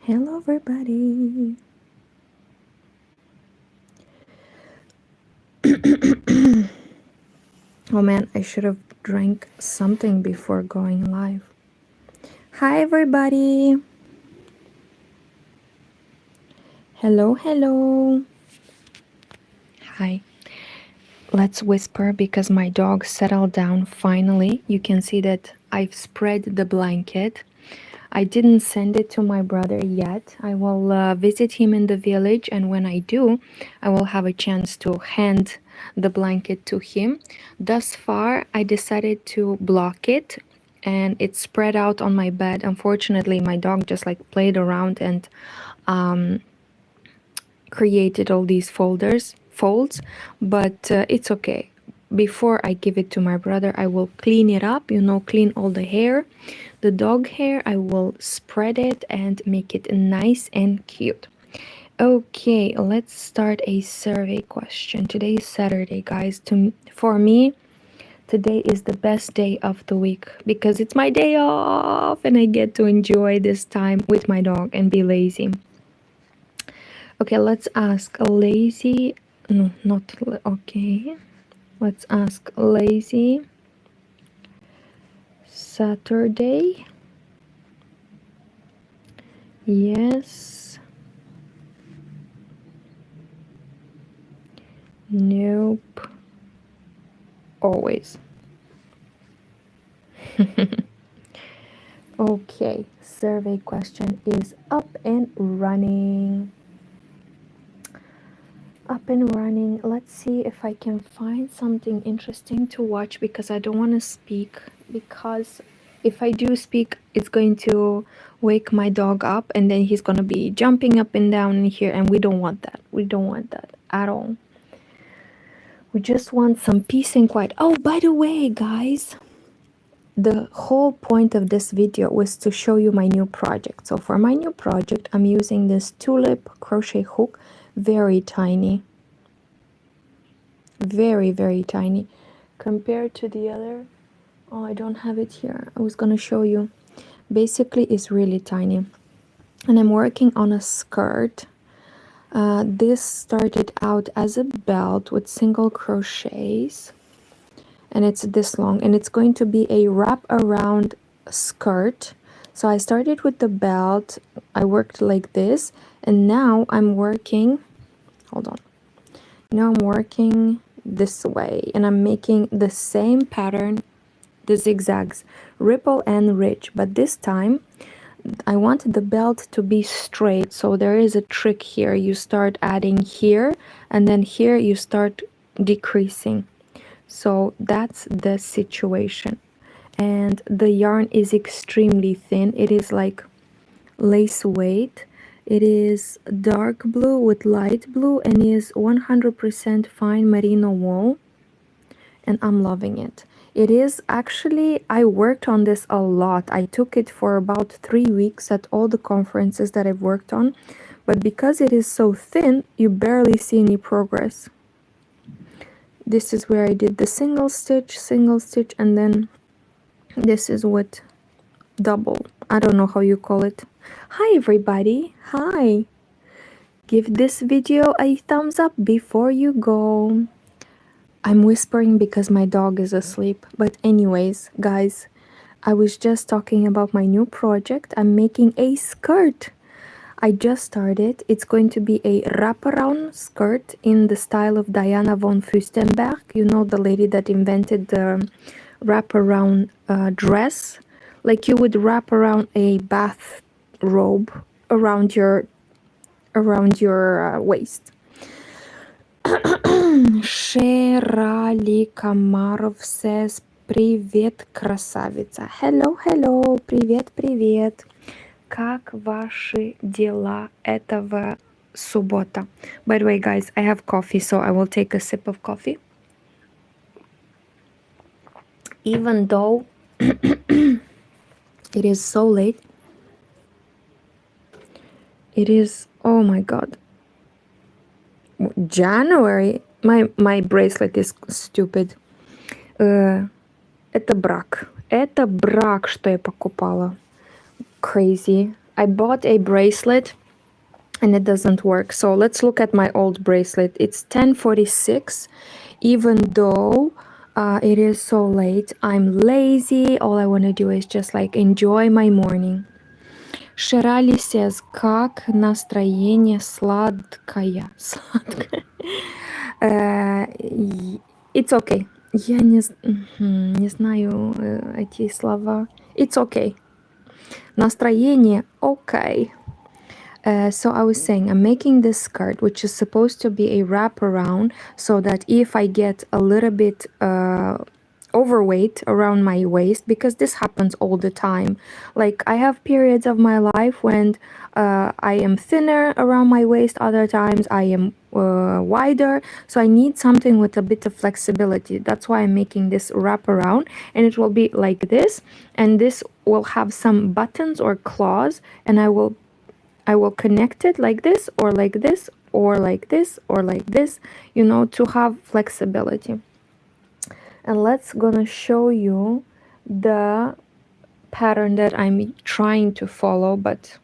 Hello, everybody. Oh man, I should have drank something before going live. Hi, everybody. Hello, hello. Hi. Let's whisper because my dog settled down finally. You can see that I've spread the blanket. I didn't send it to my brother yet. I will visit him in the village, and when I do, I will have a chance to hand the blanket to him. Thus far, I decided to block it, and it's spread out on my bed. Unfortunately, my dog just like played around and created all these folds, but it's okay. Before I give it to my brother, I will clean it up, clean all the hair, the dog hair. I will spread it and make it nice and cute. Okay, let's start a survey question. Today is Saturday, guys. For me, today is the best day of the week because it's my day off and I get to enjoy this time with my dog and be lazy. Okay, let's ask lazy. No, not okay. Let's ask lazy Saturday. Yes. Nope. Always. Okay, survey question is up and running. Up and running. Let's see if I can find something interesting to watch because I don't want to speak, because if I do speak it's going to wake my dog up and then he's going to be jumping up and down in here, and we don't want that. We don't want that at all. We just want some peace and quiet. Oh, by the way, guys, the whole point of this video was to show you my new project. So for my new project, I'm using this tulip crochet hook, very tiny, very tiny compared to the other. Oh, I don't have it here. I was gonna show you. Basically, it's really tiny, and I'm working on a skirt. This started out as a belt with single crochets, and it's this long, and it's going to be a wrap around skirt. So I started with the belt, I worked like this, and now I'm working, hold on, now I'm working this way, and I'm making the same pattern, the zigzags, ripple and ridge, but this time I wanted the belt to be straight. So there is a trick here. You start adding here, and then here you start decreasing. So that's the situation, and the yarn is extremely thin. It is like lace weight. It is dark blue with light blue and is 100% fine merino wool, and I'm loving it. It is actually, I worked on this a lot. I took it for about 3 weeks at all the conferences that I've worked on, but because it is so thin, you barely see any progress. This is where I did the single stitch, and then this is what double. I don't know how you call it. Hi everybody, hi. Give this video a thumbs up before you go. I'm whispering because my dog is asleep. But anyways, guys, I was just talking about my new project. I'm making a skirt. I just started. It's going to be a wraparound skirt in the style of Diana von Fürstenberg. You know, the lady that invented the wraparound dress. Like you would wrap around a bath robe around your waist. Шерали Комаров says привет, красавица. Hello, hello, привет, привет. Как ваши дела этого суббота? By the way, guys, I have coffee, so I will take a sip of coffee. Even though it is so late, it is, oh my god, January. My bracelet is stupid. Это брак. Это брак, что я покупала. Crazy. I bought a bracelet and it doesn't work. So let's look at my old bracelet. It's 10:46, even though it is so late. I'm lazy. All I want to do is just like enjoy my morning. Shirali says, как настроение сладкое. Сладкое. It's okay. Я не знаю эти слова. It's okay. Настроение okay. So I was saying, I'm making this skirt, which is supposed to be a wraparound, so that if I get a little bit overweight around my waist, because this happens all the time. Like I have periods of my life when I am thinner around my waist, other times I am wider. So I need something with a bit of flexibility. That's why I'm making this wraparound, and it will be like this, and this will have some buttons or claws, and I will connect it like this or like this or like this or like this, you know, to have flexibility. And let's gonna show you the pattern that I'm trying to follow, but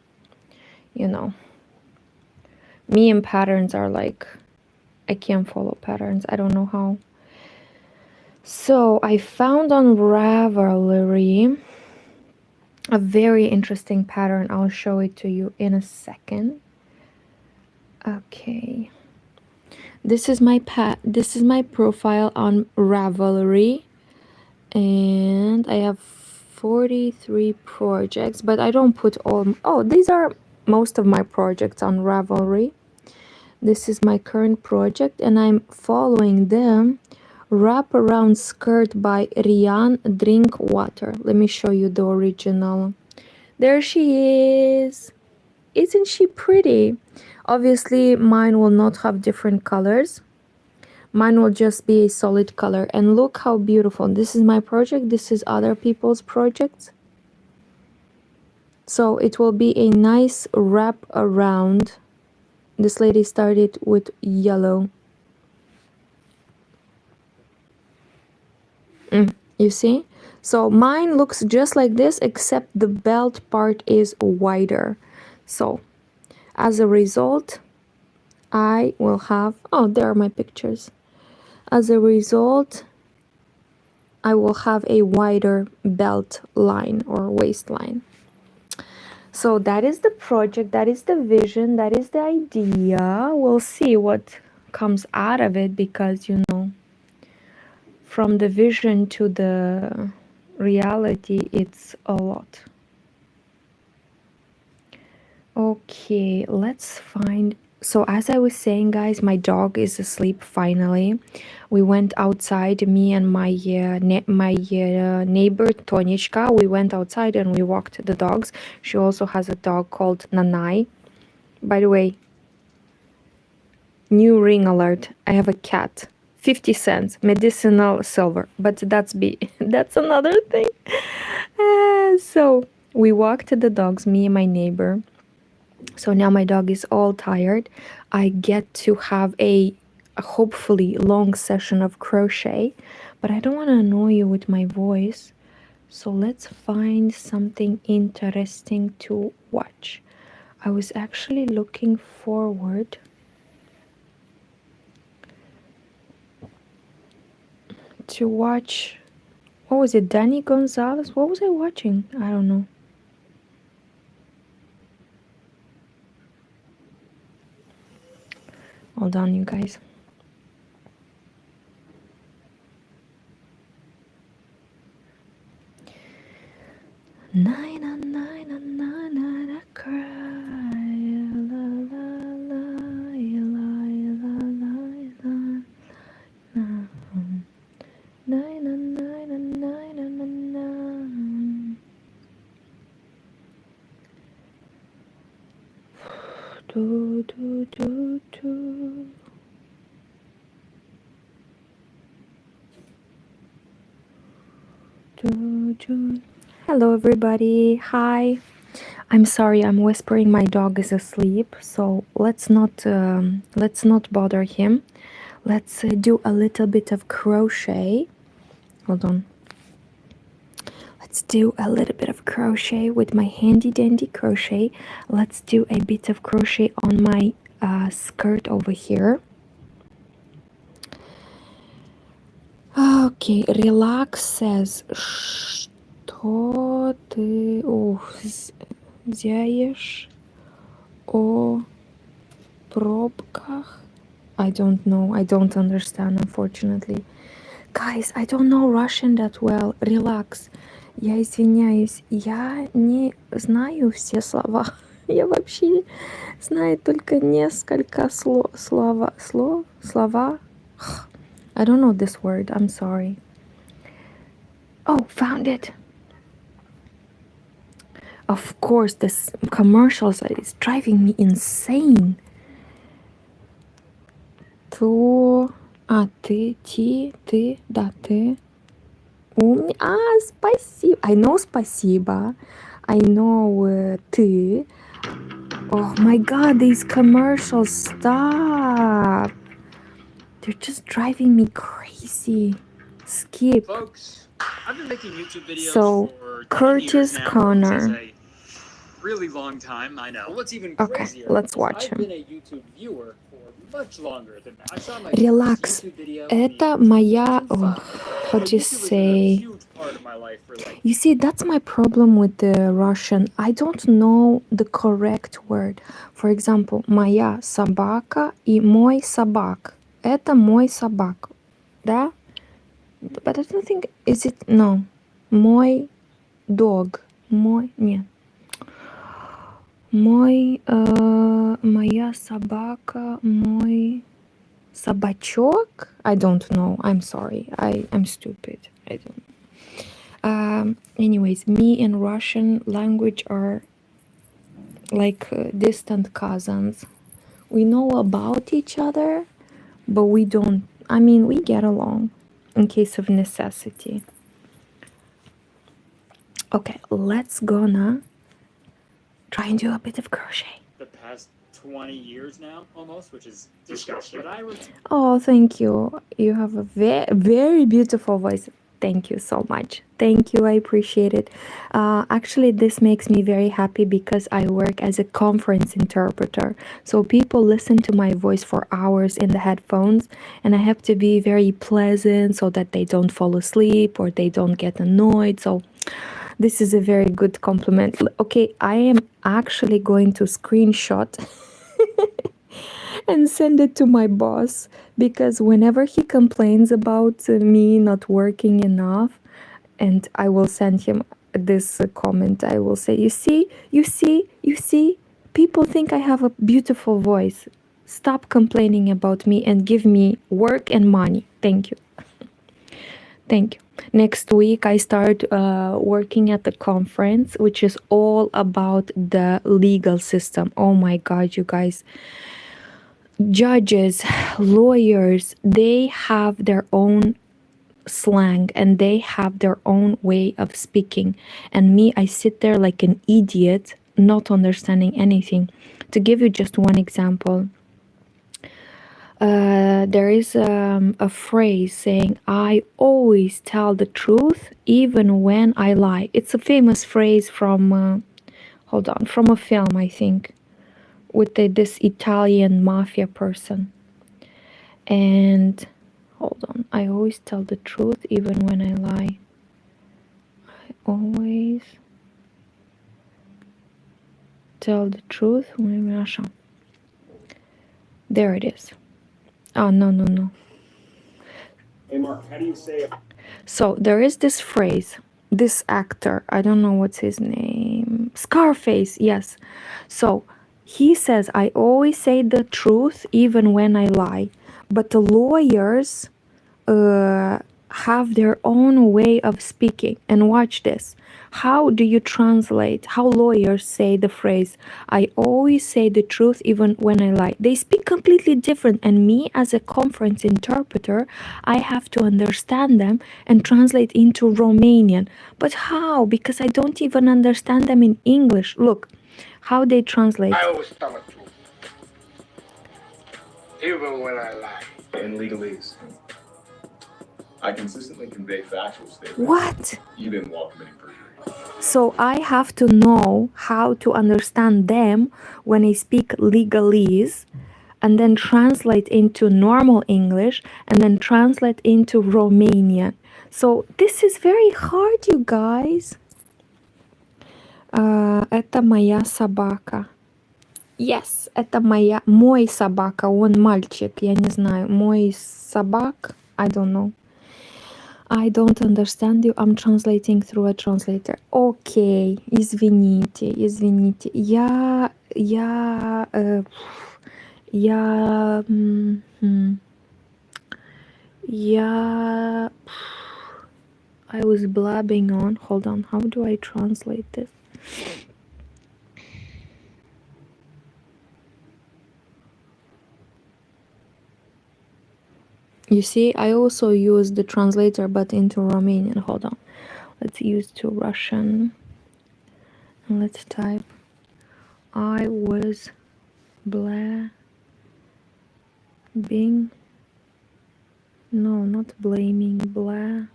you know, me and patterns are like, I can't follow patterns. I don't know how. So I found on Ravelry a very interesting pattern. I'll show it to you in a second. Okay. This is my profile on Ravelry, and I have 43 projects, but I don't put all. Oh, these are most of my projects on Ravelry. This is my current project, and I'm following them. Wraparound skirt by Rian Drinkwater. Let me show you the original. There she is. Isn't she pretty? Obviously, mine will not have different colors. Mine will just be a solid color. And look how beautiful. This is my project. This is other people's projects. So it will be a nice wrap around. This lady started with yellow. You see? So mine looks just like this, except the belt part is wider. So as a result, I will have, oh, there are my pictures. As a result, I will have a wider belt line or waistline. So that is the project, that is the vision, that is the idea. We'll see what comes out of it, because, you know, from the vision to the reality, it's a lot. Okay, let's find. So as I was saying, guys, my dog is asleep finally. We went outside, me and my neighbor Tonichka. We went outside and we walked the dogs. She also has a dog called Nanai. By the way, new ring alert. I have a cat. 50 cents, medicinal silver. But that's that's another thing. So we walked the dogs, me and my neighbor. So now my dog is all tired. I get to have a hopefully long session of crochet, but I don't want to annoy you with my voice. So let's find something interesting to watch. I was actually looking forward to watch, what was it, Danny Gonzalez? What was I watching? I don't know. Hold on, you guys. Nine, nine, nine, nine, I cry. La, la, la, la, la, la, la, la. Nine, nine, nine, nine, nine, nine. Do, do, do, do. Do, do. Hello everybody, hi. I'm sorry, I'm whispering, my dog is asleep, so let's not bother him. Let's do a little bit of crochet. Hold on. let's do a little bit of crochet with my handy dandy crochet. Let's do a bit of crochet on my skirt over here. Okay, relax says, что ты знаешь о пробках? I don't know, I don't understand, unfortunately. Guys, I don't know Russian that well. Relax. Я извиняюсь, я не знаю все слова. Я вообще знаю только несколько слова. I don't know this word, I'm sorry. Oh, found it. Of course, this commercials is driving me insane. Ты, да, ты. Спасибо. I know спасибо. I know ты. Oh my god, these commercials, stop. They're just driving me crazy. Skip. Folks, I've been making YouTube videos for Curtis now, Connor. Really long time, I know. What's even crazier, let's watch him. I've been a YouTube viewer for much longer than that. I saw my Relax. Это моя... how do you say? You see, that's my problem with the Russian. I don't know the correct word. For example, моя собака и мой собак. Это мой собак. Да? But I don't think... Is it... No. Мой dog. Мой... Нет. Моя собака, мой собачок. I don't know. I'm sorry. I'm stupid. I don't know. Anyways, me and Russian language are like distant cousins. We know about each other, but we don't. I mean, we get along in case of necessity. Okay, let's gonna try and do a bit of crochet. The past 20 years now, almost, which is disgusting. But oh, thank you. You have a very beautiful voice. Thank you so much. Thank you. I appreciate it. Actually, this makes me very happy because I work as a conference interpreter. So people listen to my voice for hours in the headphones, and I have to be very pleasant so that they don't fall asleep or they don't get annoyed. So this is a very good compliment. Okay, I am actually going to screenshot and send it to my boss, because whenever he complains about me not working enough, and I will send him this comment, I will say, you see, people think I have a beautiful voice. Stop complaining about me and give me work and money. Thank you. Thank you. Next week, I start working at the conference, which is all about the legal system. Oh my God, you guys. Judges, lawyers, they have their own slang and they have their own way of speaking. And me, I sit there like an idiot, not understanding anything. To give you just one example, there is a phrase saying, I always tell the truth even when I lie. It's a famous phrase from, from a film, I think, with this Italian mafia person. And, hold on, I always tell the truth even when I lie. I always tell the truth when I lie. There it is. Oh, no. Hey Mark, how do you say it? So there is this phrase, this actor, I don't know what's his name, Scarface, yes. So he says, I always say the truth even when I lie. But the lawyers have their own way of speaking. And watch this. How do you translate, how lawyers say the phrase, I always say the truth even when I lie? They speak completely different, and me as a conference interpreter, I have to understand them and translate into Romanian. But how? Because I don't even understand them in English. Look, how they translate. I always tell the truth, even when I lie. In legalese, I consistently convey factual statements. What? Even while committing perjury. So I have to know how to understand them when I speak legalese, and then translate into normal English, and then translate into Romanian. So this is very hard, you guys. Это моя собака. Yes, это мой собака, он мальчик, я не знаю. Мой собак, I don't know. I don't understand you, I'm translating through a translator. Окей, извините. Я I was blabbing on. Hold on, how do I translate this? You see, I also use the translator but into Romanian. Hold on. Let's use to Russian. And let's type I was blabbing. No, not blaming. Blah.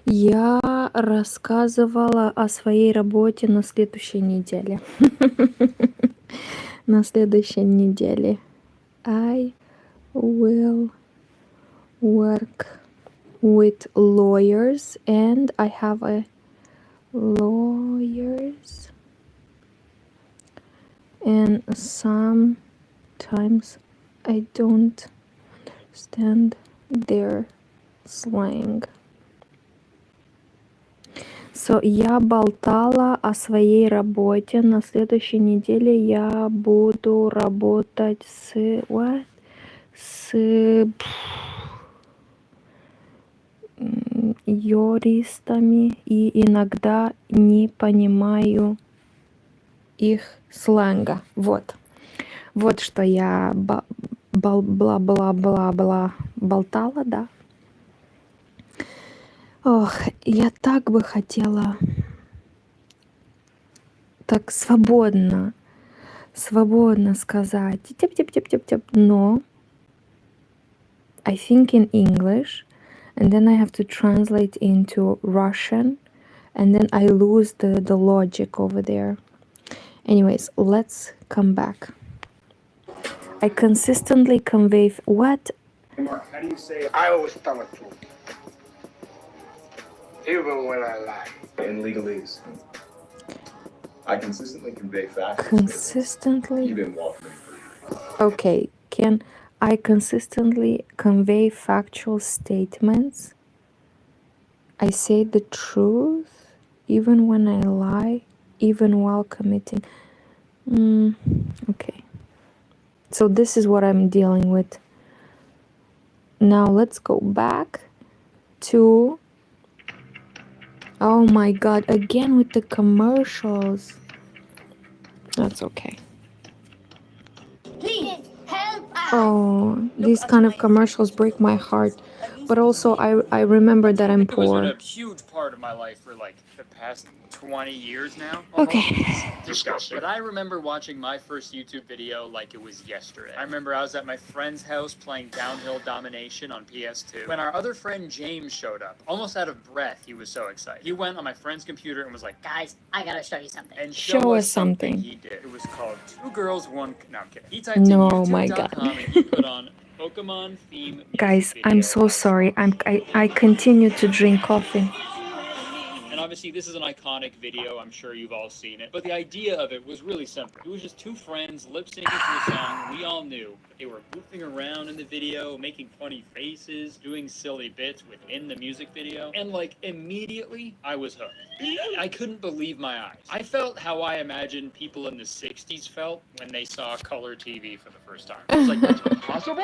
Я рассказывала о своей работе на следующей неделе. На следующей неделе. I will work with lawyers and I have a lawyers and sometimes I don't understand their slang. So, я болтала о своей работе. На следующей неделе я буду работать с... What? С юристами и иногда не понимаю их сленга. Вот. Вот что я бла-бла-бла-бла-бла болтала, да. Ох, я так бы хотела так свободно сказать, тип-тип-тип-тип-тип, но I think in English, and then I have to translate into Russian, and then I lose the logic over there. Anyways, let's come back. I consistently convey what? Mark, how do you say it? I always tell the truth. Even when I lie. In legalese, I consistently convey facts. Consistently? You've been walking for Okay, can I consistently convey factual statements? I say the truth even when I lie, even while committing. Okay. So this is what I'm dealing with. Now let's go back to... Oh my god, again with the commercials. That's okay. Please help us. Oh, these kind of commercials break my heart. But also, I remember that I'm It was poor. a huge part of my life for like the past 20 years now. Almost. Okay. Disgusting. But I remember watching my first YouTube video like it was yesterday. I remember I was at my friend's house playing Downhill Domination on PS2 when our other friend James showed up. Almost out of breath, he was so excited. He went on my friend's computer and was like, Guys, I gotta show you something. and Show us something. he did. It was called Two Girls, One... No, I'm kidding. He typed No, in my God. YouTube.com and he put on Pokemon theme music Guys, video I'm so by sorry. Smosh. I continue to drink coffee. And obviously, this is an iconic video. I'm sure you've all seen it. But the idea of it was really simple. It was just two friends lip syncing to a song we all knew. They were goofing around in the video, making funny faces, doing silly bits within the music video. And like immediately, I was hooked. I couldn't believe my eyes. I felt how I imagine people in the 60s felt when they saw color TV for the first time. I was like, that's possible?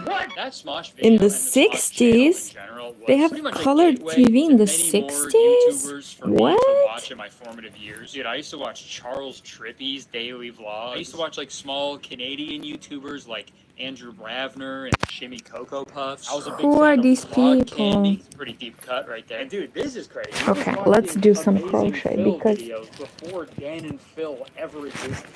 What? That Smosh video In the and Smosh channel in 60s? general was They have pretty much a colored gateway TV in to the many more 60s? YouTubers for me to What? watch in my formative years. Dude, I used to watch Charles Trippy's daily vlogs. I used to watch like small Canadian YouTubers like Andrew Bravner and shimmy Cocoa Puffs. I was a big Who are fan of these log people? candy. It's a pretty deep cut right there. And dude, this is crazy. We was Okay, let's watching do some Amazing crochet Phil because videos before Dan and Phil ever existed.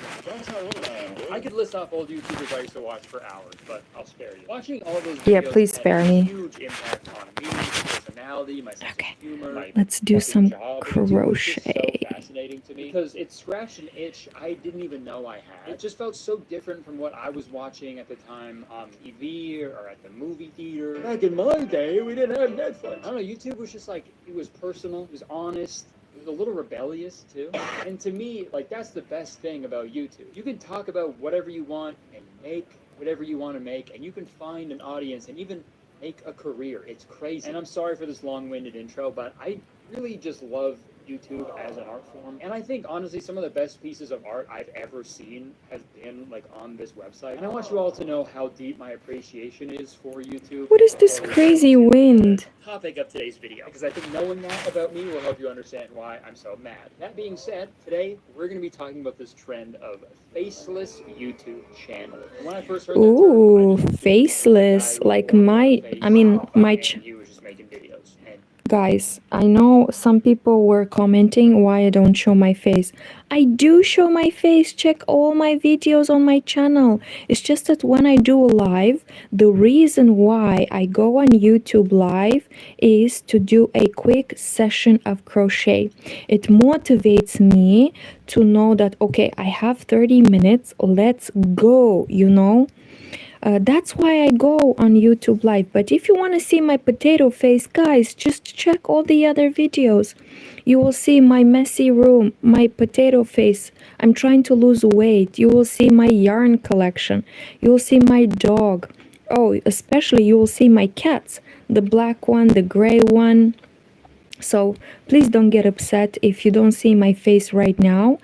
I could list off old YouTubers I used to watch for hours, but I'll spare you. Watching all those videos yeah, please had spare a me. huge impact on me, my personality, my sense Okay, of humor, my let's do fucking some job. YouTube was just so crochet. fascinating to me because it scratched an itch I didn't even know I had. It just felt so different from what I was watching at the time on TV or at the movie theater. Back in my day, we didn't have Netflix. I don't know, YouTube was just like, it was personal, it was honest, it was a little rebellious too. And to me, like, that's the best thing about YouTube. You can talk about whatever you want and make whatever you want to make, and you can find an audience and even make a career. It's crazy. And I'm sorry for this long-winded intro, but I really just love YouTube as an art form. And I think honestly some of the best pieces of art I've ever seen has been like on this website. And I want you all to know how deep my appreciation is for YouTube. What is this crazy wind? Topic of today's video, because I think knowing that about me will help you understand why I'm so mad. That being said, today we're going to be talking about this trend of faceless YouTube channel. And when I first heard that term, Ooh, I just faceless. Like my, I mean, and he was just making videos. And guys, I know some people were commenting why I don't show my face. I do show my face. Check all my videos on my channel. It's just that when I do live, the reason why I go on YouTube live is to do a quick session of crochet. It motivates me to know that, okay, I have 30 minutes. Let's go, you know? That's why I go on YouTube live. But if you want to see my potato face, guys, just check all the other videos. You will see my messy room, my potato face. I'm trying to lose weight. You will see my yarn collection. You will see my dog. Oh, especially you will see my cats. The black one, the gray one. So please don't get upset if you don't see my face right now.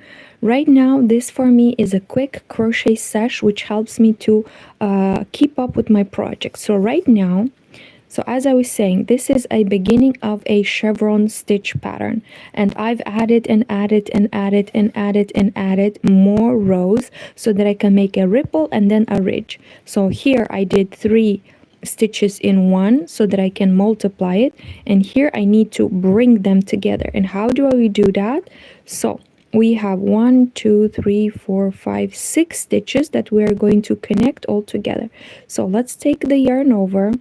Right now, this for me is a quick crochet sesh which helps me to keep up with my project. So right now, so as I was saying, this is a beginning of a chevron stitch pattern, and I've added and added and added and added and added more rows so that I can make a ripple and then a ridge. So here I did 3 stitches in one so that I can multiply it, and here I need to bring them together. And how do we do that? So we have 1 2 3 4 5 6 stitches that we are going to connect all together. So let's take the yarn over,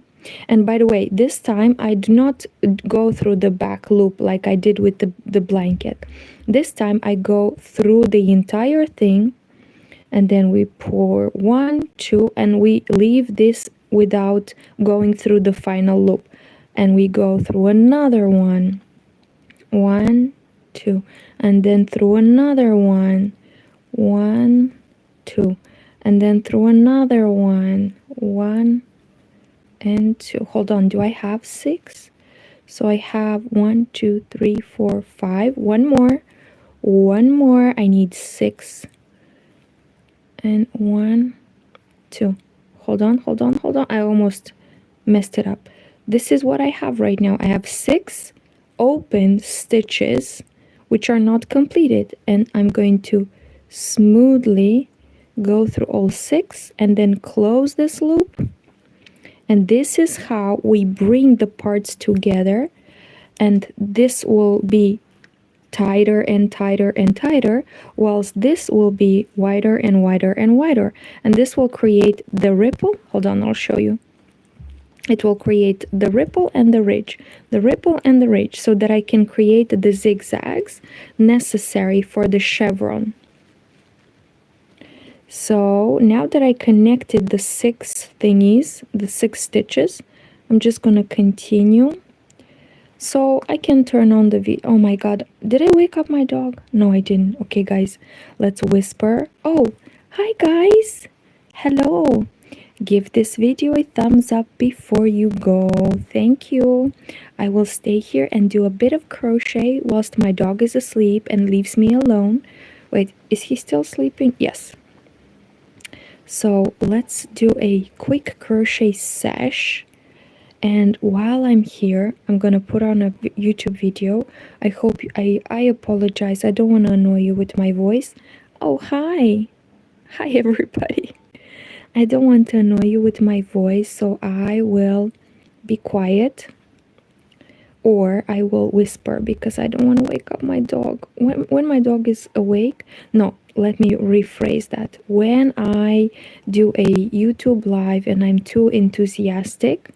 and by the way, this time I do not go through the back loop like I did with the blanket. This time I go through the entire thing, and then we pour 1 2 and we leave this without going through the final loop, and we go through another 1 2, and then through another 1 2, and then through another 1 and 2. Hold on, do I have 6? So I have 1 2 3 4 5. One more. I need 6 and 1 2. Hold on. I almost messed it up. This is what I have right now. I have 6 open stitches which are not completed, and I'm going to smoothly go through all 6 and then close this loop. And this is how we bring the parts together, and this will be tighter and tighter and tighter, whilst this will be wider and wider and wider, and this will create the ripple. Hold on, I'll show you. It will create the ripple and the ridge, so that I can create the zigzags necessary for the chevron. So now that I connected the 6 thingies, the 6 stitches, I'm just gonna continue. So I can turn on the video. Oh my god, did I wake up my dog? No, I didn't. Okay guys, let's whisper. Oh, hi guys. Hello. Give this video a thumbs up before you go. Thank you. I will stay here and do a bit of crochet whilst my dog is asleep and leaves me alone. Wait, is he still sleeping? Yes. So let's do a quick crochet sesh. And while I'm here, I'm gonna put on a YouTube video. I hope I apologize. I don't want to annoy you with my voice. Oh, hi. Hi everybody. I don't want to annoy you with my voice, so I will be quiet or I will whisper because I don't want to wake up my dog. When my dog is awake, no, let me rephrase that. When I do a YouTube live and I'm too enthusiastic,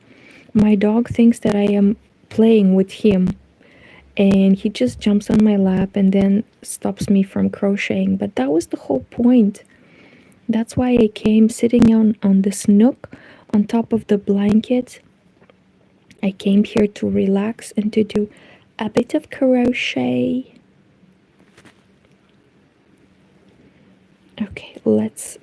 my dog thinks that I am playing with him and he just jumps on my lap and then stops me from crocheting. But that was the whole point. That's why I came sitting on this nook on top of the blanket. I came here to relax and to do a bit of crochet. Okay, let's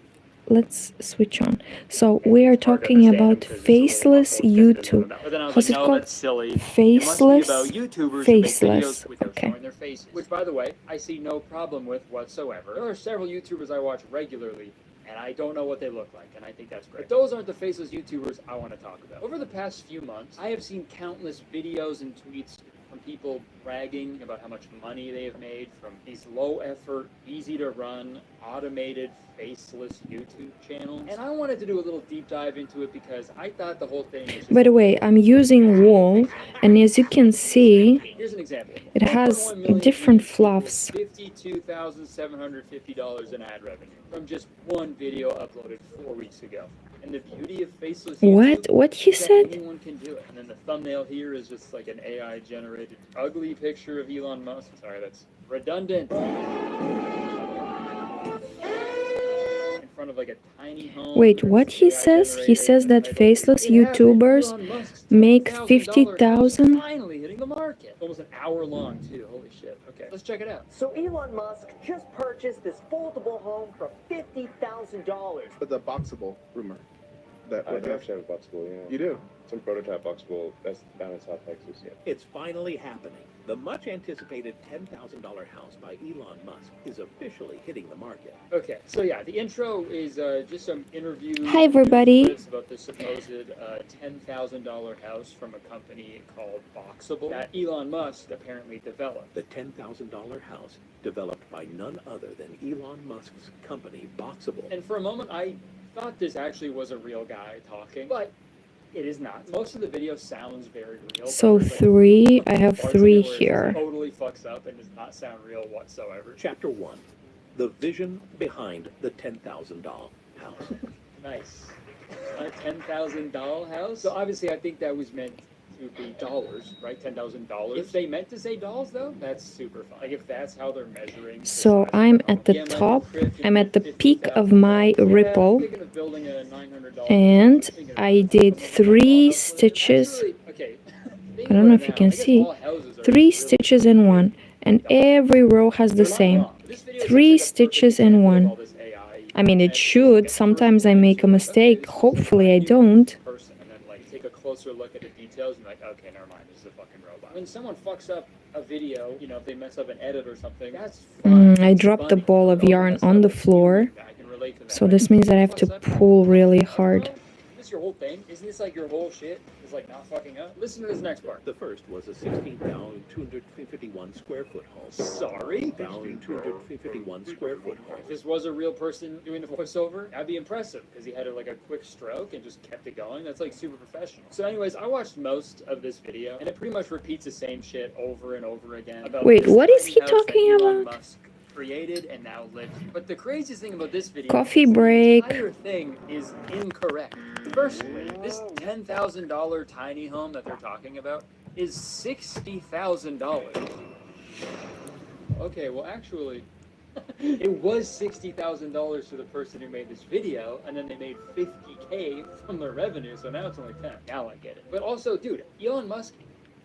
switch on. So we are talking about faceless YouTube. But then I was How's like, it no, called? that's silly. Faceless? It must be about YouTubers Faceless. who make videos without Okay. showing their faces. Which, by the way, I see no problem with whatsoever. There are several YouTubers I watch regularly, and I don't know what they look like, and I think that's great. But those aren't the faceless YouTubers I want to talk about. Over the past few months, I have seen countless videos and tweets from people bragging about how much money they have made from these low-effort, easy-to-run, automated, faceless YouTube channels. And I wanted to do a little deep dive into it because I thought the whole thing was just... By the way, I'm using wool, and as you can see, Here's an example. it has 1.1 million different views fluffs. equals $52,750 in ad revenue from just one video uploaded 4 weeks ago. And the beauty of faceless YouTube What he is that said? anyone can do it. And then the thumbnail here is just like an AI generated ugly picture of Elon Musk. Sorry, that's redundant. In front of like a tiny home. Wait, what he says? He says that faceless YouTubers make 50,000. Finally hitting the market. Almost an hour long too. Holy shit. Okay, let's check it out. So Elon Musk just purchased this foldable home for $50,000. But the boxable rumor. That I do actually have a boxable, yeah. You do? Some prototype boxable that's down in South Texas, yeah. It's finally happening. The much anticipated $10,000 house by Elon Musk is officially hitting the market. Okay, so yeah, the intro is just some interviews. Hi, everybody. About the supposed $10,000 house from a company called Boxable that Elon Musk apparently developed. The $10,000 house developed by none other than Elon Musk's company, Boxable. And for a moment, I thought this actually was a real guy talking, but it is not. Most of the video sounds very real. So but there's, like, three, I have parts of it three where it here. totally fucks up and does not sound real whatsoever. Chapter 1. The vision behind the $10,000 house. Nice. A $10,000 house? So obviously I think that was meant to be dollars, right? $10,000. If they meant to say dolls though, that's super fun. Like if that's how they're measuring. the So size of I'm the home. at the Yeah, my top. crib can I'm at the fit peak of 50,000. my Yeah, ripple. thinking of building a $900 And house. Thinking of I did something 3 like that. stitches. Actually, okay. I don't know if you can see. 3 stitches in one. And every row has the same. 3 stitches in one. I mean, it should. Sometimes I make a mistake. Hopefully I don't. Person, and then like take a closer look at the details and like, okay, never mind, this is a fucking robot. When someone fucks up a video, you know, if they mess up an edit or something, that's fine. I It's dropped the funny. ball of Oh, yarn messed on up, the it's floor. human. I can relate to that. So Like, this means that I have fucks to up, pull really hard. Isn't this your whole thing? Isn't this like your whole shit? Is like not fucking up? Listen to this next part. The first was a 16,251 square foot home. Sorry? 16,251 square foot home. If this was a real person doing the voiceover, that'd be impressive because he had like a quick stroke and just kept it going. That's like super professional. So anyways, I watched most of this video and it pretty much repeats the same shit over and over again. About Wait, this what is tiny he house talking that Elon about? Musk created and now lives in. But the craziest thing about this video Coffee is break. the entire thing is incorrect. Firstly, this $10,000 tiny home that they're talking about is $60,000. Okay, well actually, it was $60,000 to the person who made this video, and then they made $50K from their revenue, so now it's only 10. Now I get it. But also, dude, Elon Musk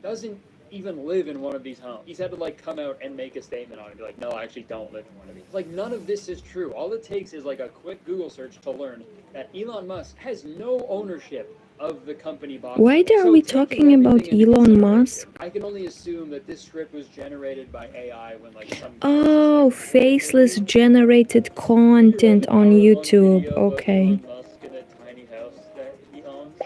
doesn't even live in one of these homes. He's had to like come out and make a statement on it and be like, no, I actually don't live in one of these. Like none of this is true. All it takes is like a quick Google search to learn that Elon Musk has no ownership of the company Box. Why are we talking about Elon Musk? I can only assume that this script was generated by AI when like some Oh, faceless generated content on YouTube. Okay. Elon Musk in a tiny house that he owns.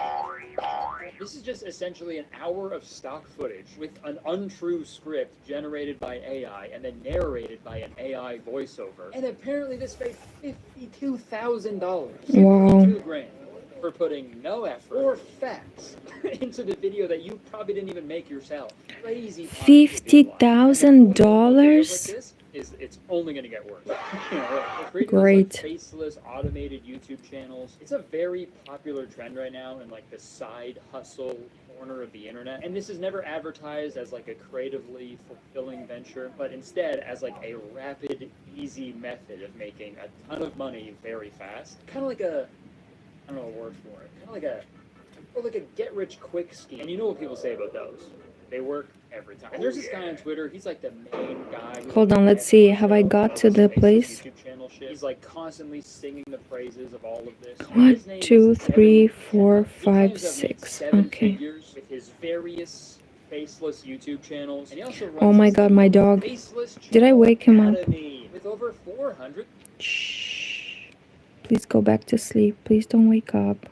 This is just essentially an hour of stock footage with an untrue script generated by AI and then narrated by an AI voiceover. And apparently this made $52,000. Wow. 52 grand for putting no effort or facts into the video that you probably didn't even make yourself. Crazy. $50,000? It's only going to get worse. You know, creating Great. those, like, faceless automated YouTube channels. It's a very popular trend right now in like the side hustle corner of the internet. And this is never advertised as like a creatively fulfilling venture, but instead as like a rapid, easy method of making a ton of money very fast. Kind of like a, I don't know a word for it. Kind of like a get rich quick scheme. And you know what people say about those? They work every time. And there's this guy on Twitter. He's like the main guy. Hold on, let's see. Have I got to the place? He's like constantly singing the praises of all of this. 1, 2, 3, 4, 5, 6. Okay. With his various faceless YouTube channels. And he also runs Oh my god, my dog. Did I wake him up? With over 400. Shh. Please go back to sleep. Please don't wake up.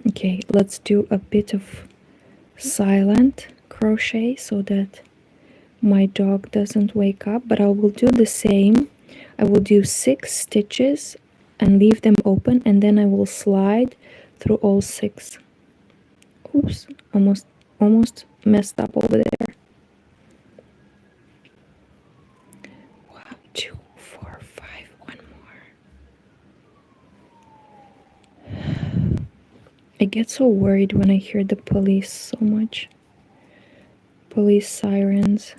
Okay, let's do a bit of silent crochet so that my dog doesn't wake up, but I will do the same. I will do 6 stitches and leave them open, and then I will slide through all 6. Oops, almost messed up over there. 1, 2, 4, 5, one more. I get so worried when I hear the police so much. Police sirens.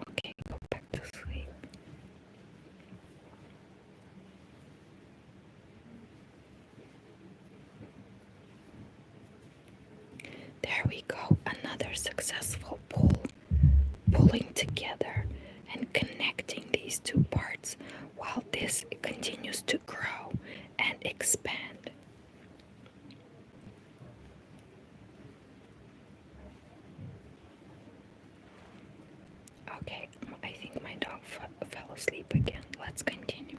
Okay, go back to sleep. There we go. Another successful pull. Pulling together and connecting these 2 parts while this continues to grow and expand. Okay, I think my dog fell asleep again. Let's continue.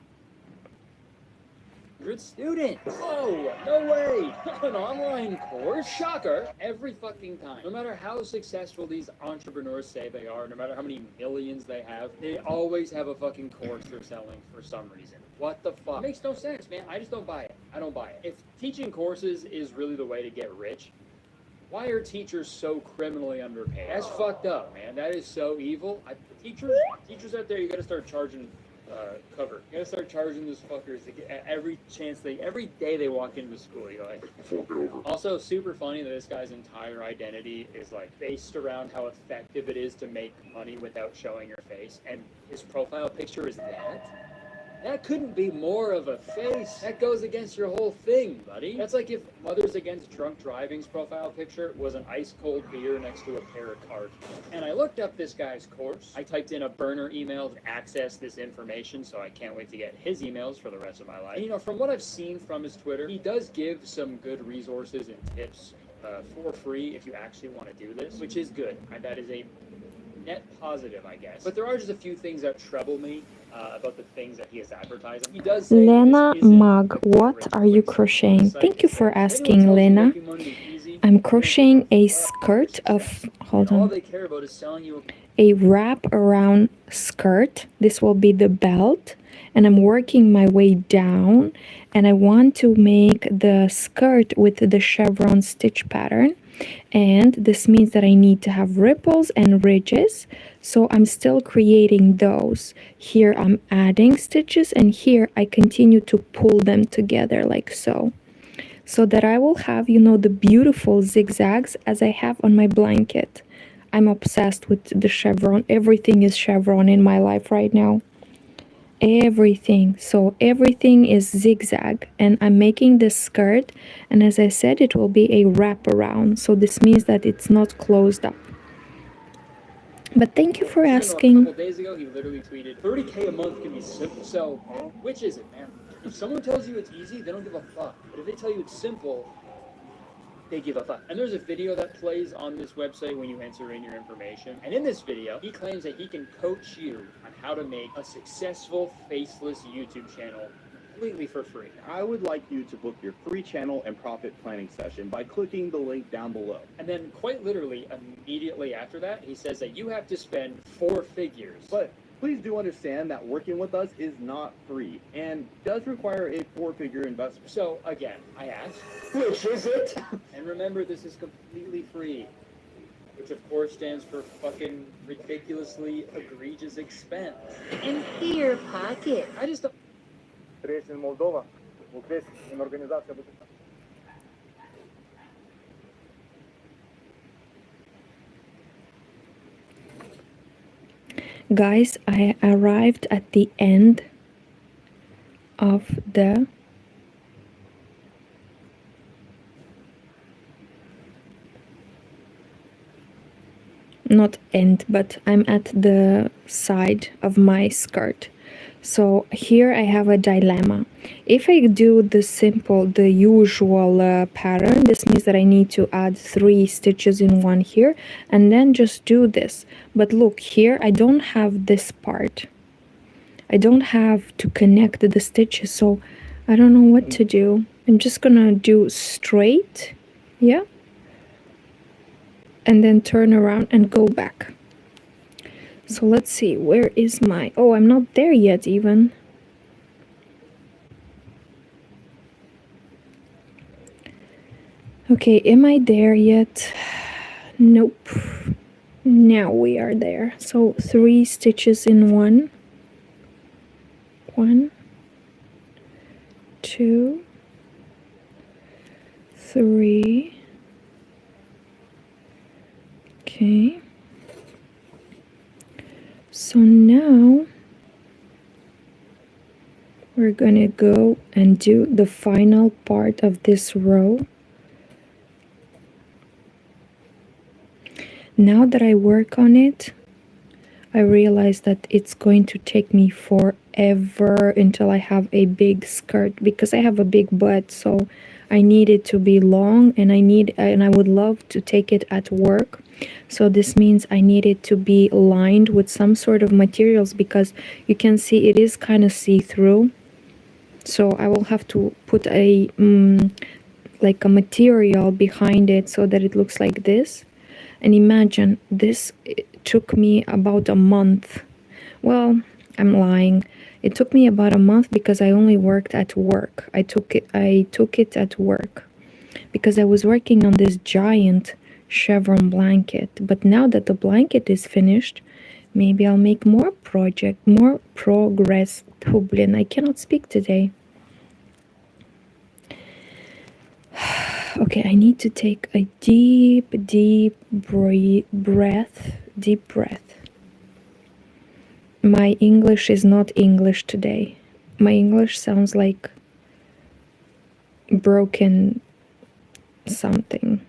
Good student. Oh, no way. An online course? Shocker. Every fucking time. No matter how successful these entrepreneurs say they are, no matter how many millions they have, they always have a fucking course they're selling for some reason. What the fuck? It makes no sense, man. I just don't buy it. I don't buy it. If teaching courses is really the way to get rich, why are teachers so criminally underpaid? That's fucked up, man. That is so evil. Teachers out there, you gotta start charging cover. You gotta start charging those fuckers to get every day they walk into school. You're like, also super funny that this guy's entire identity is like based around how effective it is to make money without showing your face, and his profile picture is that. That couldn't be more of a face. That goes against your whole thing, buddy. That's like if Mothers Against Drunk Driving's profile picture was an ice-cold beer next to a pair of car keys. And I looked up this guy's course. I typed in a burner email to access this information, so I can't wait to get his emails for the rest of my life. And, you know, from what I've seen from his Twitter, he does give some good resources and tips for free if you actually want to do this, which is good. That is a net positive, I guess. But there are just a few things that trouble me about the things that he is advertising. He does say Lena Mug, what are you crocheting? Thank you for asking, Lena. I'm crocheting a skirt of, hold on, a wrap around skirt. This will be the belt, and I'm working my way down, and I want to make the skirt with the chevron stitch pattern. And this means that I need to have ripples and ridges, so I'm still creating those. Here I'm adding stitches, and here I continue to pull them together like so that I will have, you know, the beautiful zigzags as I have on my blanket. I'm obsessed with the chevron. Everything is chevron in my life right now. Everything. So everything is zigzag, and I'm making this skirt, and as I said, it will be a wraparound, so this means that it's not closed up. But thank you for asking. A couple days ago, he literally tweeted, 30K a month can be simple. So, which is it, man? If someone tells you it's easy, they don't give a fuck. But if they tell you it's simple, They give a fuck. And there's a video that plays on this website when you enter in your information. And in this video, he claims that he can coach you on how to make a successful faceless YouTube channel completely for free. I would like you to book your free channel and profit planning session by clicking the link down below. And then quite literally immediately after that, he says that you have to spend 4 figures. But please do understand that working with us is not free and does require a 4-figure investment. So again, I asked, Which is it? and remember this is completely free, which of course stands for fucking ridiculously egregious expense. Empty your pocket. I just don't. Trăiești în Moldova, lucrezi în organizația. Guys, I arrived at the end of the not end, but I'm at the side of my skirt. So here I have a dilemma. If I do the usual pattern, this means that I need to add 3 stitches in one here and then just do this. But look here, I don't have this part. I don't have to connect the stitches, so I don't know what to do. I'm just gonna do straight, yeah, and then turn around and go back. So let's see, where is my... Oh, I'm not there yet even. Okay, am I there yet? Nope. Now we are there. So 3 stitches in one. 1, 2, 3. Okay. So now we're gonna go and do the final part of this row. Now that I work on it, I realize that it's going to take me forever until I have a big skirt, because I have a big butt, so I need it to be long, and I would love to take it at work. So this means I need it to be lined with some sort of materials, because you can see it is kind of see-through. So I will have to put a like a material behind it so that it looks like this. And imagine this, it took me about a month. Well, I'm lying. It took me about a month because I only worked at work. I took it at work because I was working on this giant chevron blanket. But now that the blanket is finished, maybe I'll make more progress. Dublin, I cannot speak today. Okay, I need to take a deep breath. My English is not English today. My English sounds like broken something.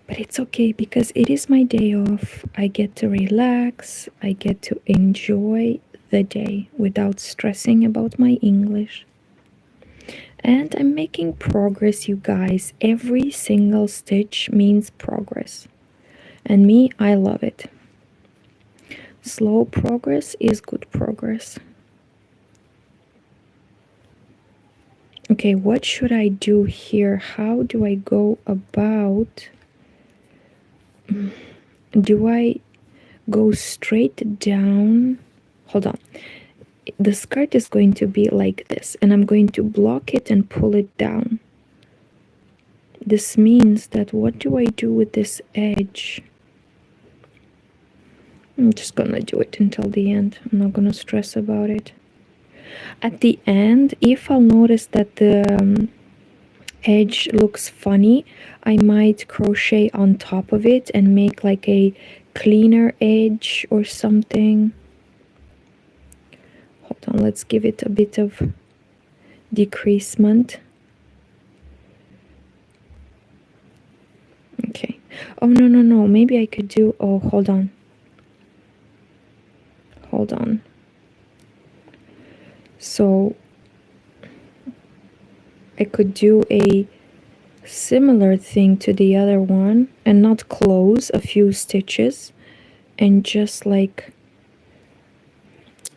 But it's okay because it is my day off. I get to relax. I get to enjoy the day without stressing about my English. And I'm making progress, you guys. Every single stitch means progress. And me, I love it. Slow progress is good progress. Okay, what should I do here? How do I go about... Do I go straight down? Hold on. The skirt is going to be like this, and I'm going to block it and pull it down. This means that what do I do with this edge? I'm just gonna do it until the end. I'm not gonna stress about it. At the end, if I'll notice that the edge looks funny, I might crochet on top of it and make like a cleaner edge or something. Hold on, let's give it a bit of decreasement. Okay. Oh, no. Maybe I could do... Oh, hold on. So I could do a similar thing to the other one and not close a few stitches and just like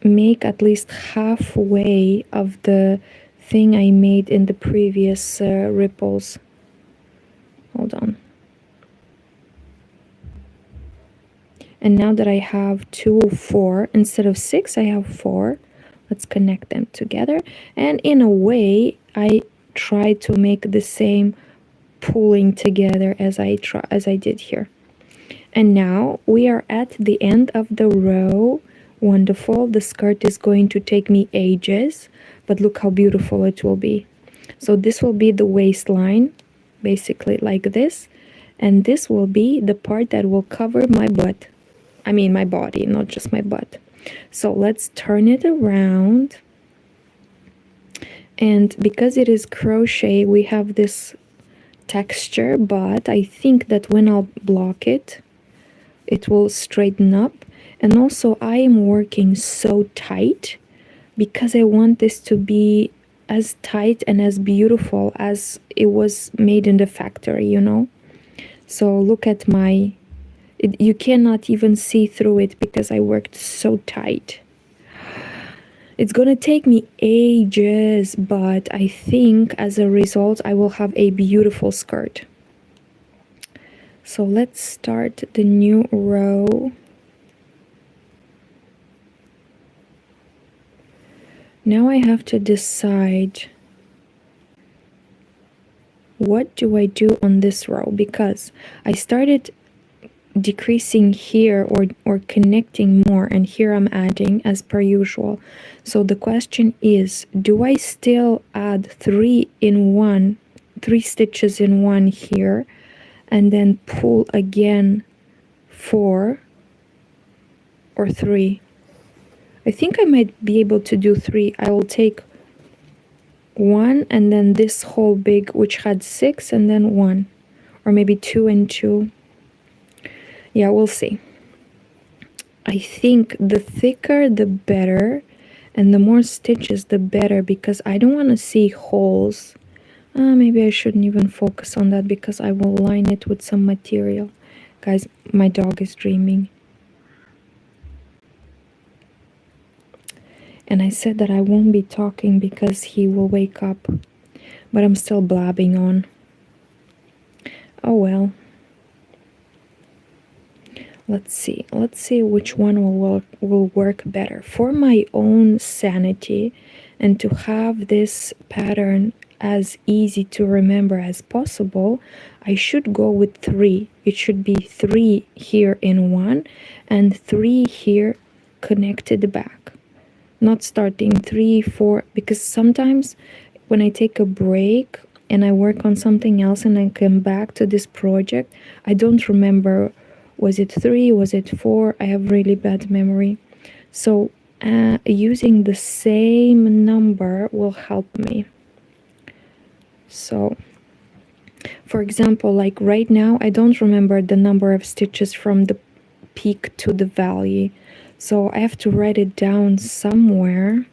make at least halfway of the thing I made in the previous ripples. Hold on. And now that I have 2 or 4 instead of 6, I have 4. Let's connect them together. And in a way, I try to make the same pulling together as I did here. And now we are at the end of the row. Wonderful. The skirt is going to take me ages, but look how beautiful it will be. So this will be the waistline, basically like this. And this will be the part that will cover my butt. I mean my body, not just my butt. So let's turn it around. And because it is crochet, we have this texture, but I think that when I'll block it, it will straighten up. And also I am working so tight because I want this to be as tight and as beautiful as it was made in the factory, you know? So look at my, you cannot even see through it because I worked so tight. It's gonna take me ages, but I think as a result I will have a beautiful skirt. So let's start the new row. Now I have to decide what do I do on this row, because I started decreasing here or connecting more, and here I'm adding as per usual. So the question is, do I still add 3 stitches in one here and then pull again 4 or 3? I think I might be able to do 3. I will take 1 and then this whole big, which had 6, and then 1, or maybe 2 and 2. Yeah, we'll see. I think the thicker the better, and the more stitches the better, because I don't want to see holes. Maybe I shouldn't even focus on that because I will line it with some material. Guys, my dog is dreaming. And I said that I won't be talking because he will wake up, but I'm still blabbing on. Oh well. Let's see which one will work better for my own sanity, and to have this pattern as easy to remember as possible. I should go with 3. It should be 3 here in one and 3 here connected back, not starting 3, 4, because sometimes when I take a break and I work on something else and I come back to this project, I don't remember, was it 3, was it 4? I have really bad memory. So using the same number will help me. So for example, like right now, I don't remember the number of stitches from the peak to the valley. So I have to write it down somewhere.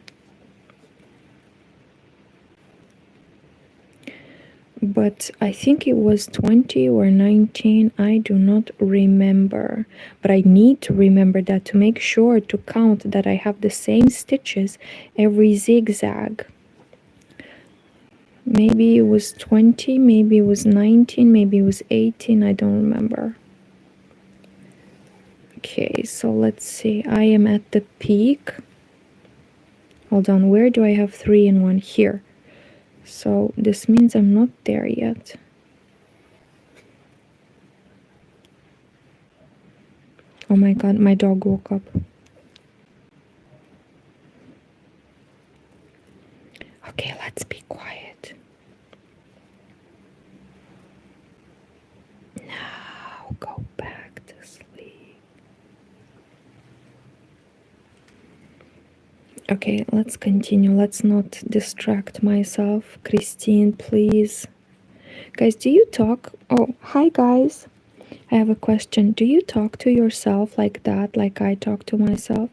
But I think it was 20 or 19, I do not remember. But I need to remember that to make sure to count that I have the same stitches every zigzag. Maybe it was 20, maybe it was 19, maybe it was 18, I don't remember. Okay, so let's see, I am at the peak. Hold on, where do I have 3 in 1? Here. So this means I'm not there yet. Oh my god, my dog woke up. Okay, let's be quiet. Now go back to sleep. Okay, let's continue. Let's not distract myself. Christine, please. Guys, do you talk? Oh, hi guys. I have a question. Do you talk to yourself like that, like I talk to myself?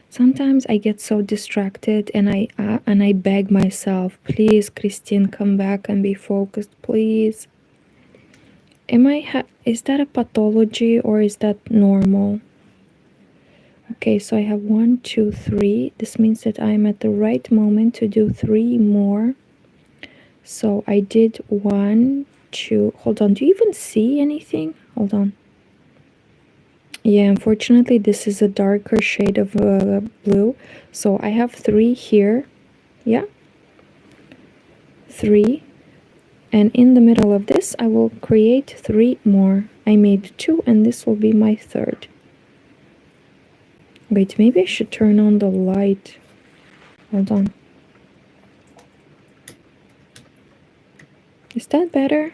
Sometimes I get so distracted and I beg myself, please, Christine, come back and be focused, please. Is that a pathology or is that normal? Okay, so I have 1, 2, 3. This means that I'm at the right moment to do 3 more. So I did 1, 2. Hold on, do you even see anything? Hold on. Yeah, unfortunately this is a darker shade of blue. So I have 3 here. Yeah, 3. And in the middle of this I will create 3 more. I made 2 and this will be my third. Wait, maybe I should turn on the light. Hold on. Is that better?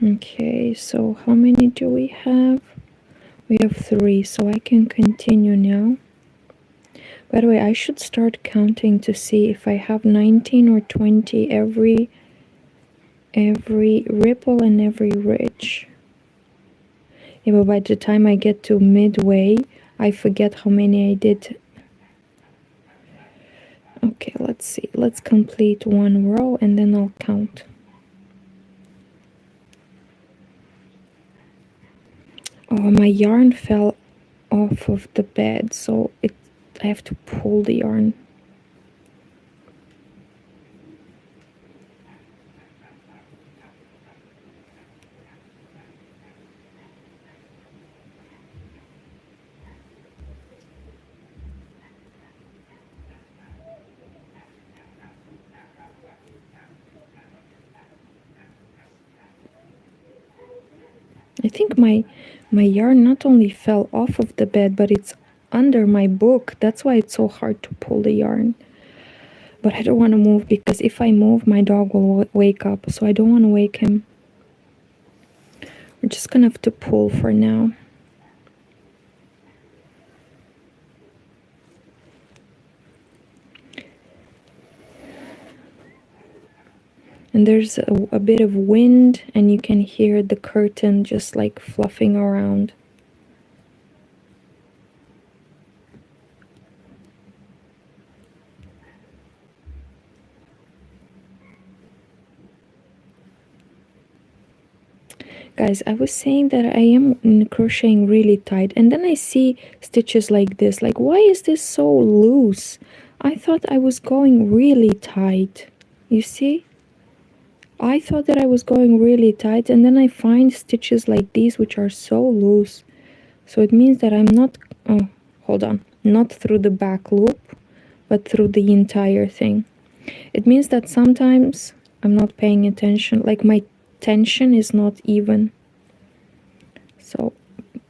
Okay, so how many do we have? We have 3, so I can continue now. By the way, I should start counting to see if I have 19 or 20 every ripple and every ridge. Yeah, but by the time I get to midway, I forget how many I did. Okay, let's see. Let's complete 1 row and then I'll count. Oh, my yarn fell off of the bed, so I have to pull the yarn. I think my yarn not only fell off of the bed, but it's under my book. That's why it's so hard to pull the yarn. But I don't want to move because if I move, my dog will wake up. So I don't want to wake him. We're just gonna have to pull for now. And there's a bit of wind and you can hear the curtain just like fluffing around. Guys, I was saying that I am crocheting really tight and then I see stitches like this. Like, why is this so loose? I thought I was going really tight. You see? I thought that I was going really tight and then I find stitches like these which are so loose. So it means that I'm not, oh, hold on, not through the back loop, but through the entire thing. It means that sometimes I'm not paying attention, like my tension is not even. So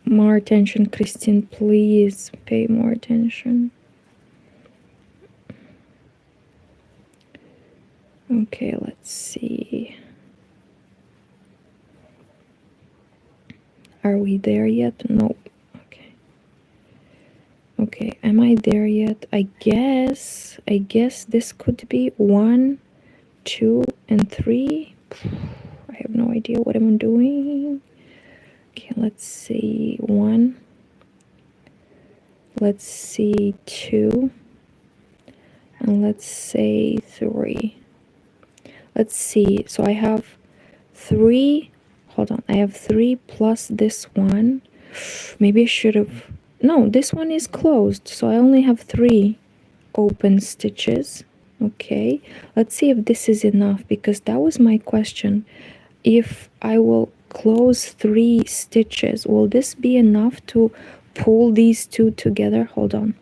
more attention, Christine, please pay more attention. Okay, let's see. Are we there yet? No. Okay. Okay, am I there yet? I guess this could be 1, 2, and 3. I have no idea what I'm doing. Okay, let's see. 1. Let's see 2. And let's say 3. Let's see. So I have 3. Hold on. I have 3 plus this one. Maybe I should have... No, this one is closed. So I only have 3 open stitches. Okay. Let's see if this is enough, because that was my question. If I will close 3 stitches, will this be enough to pull these 2 together? Hold on.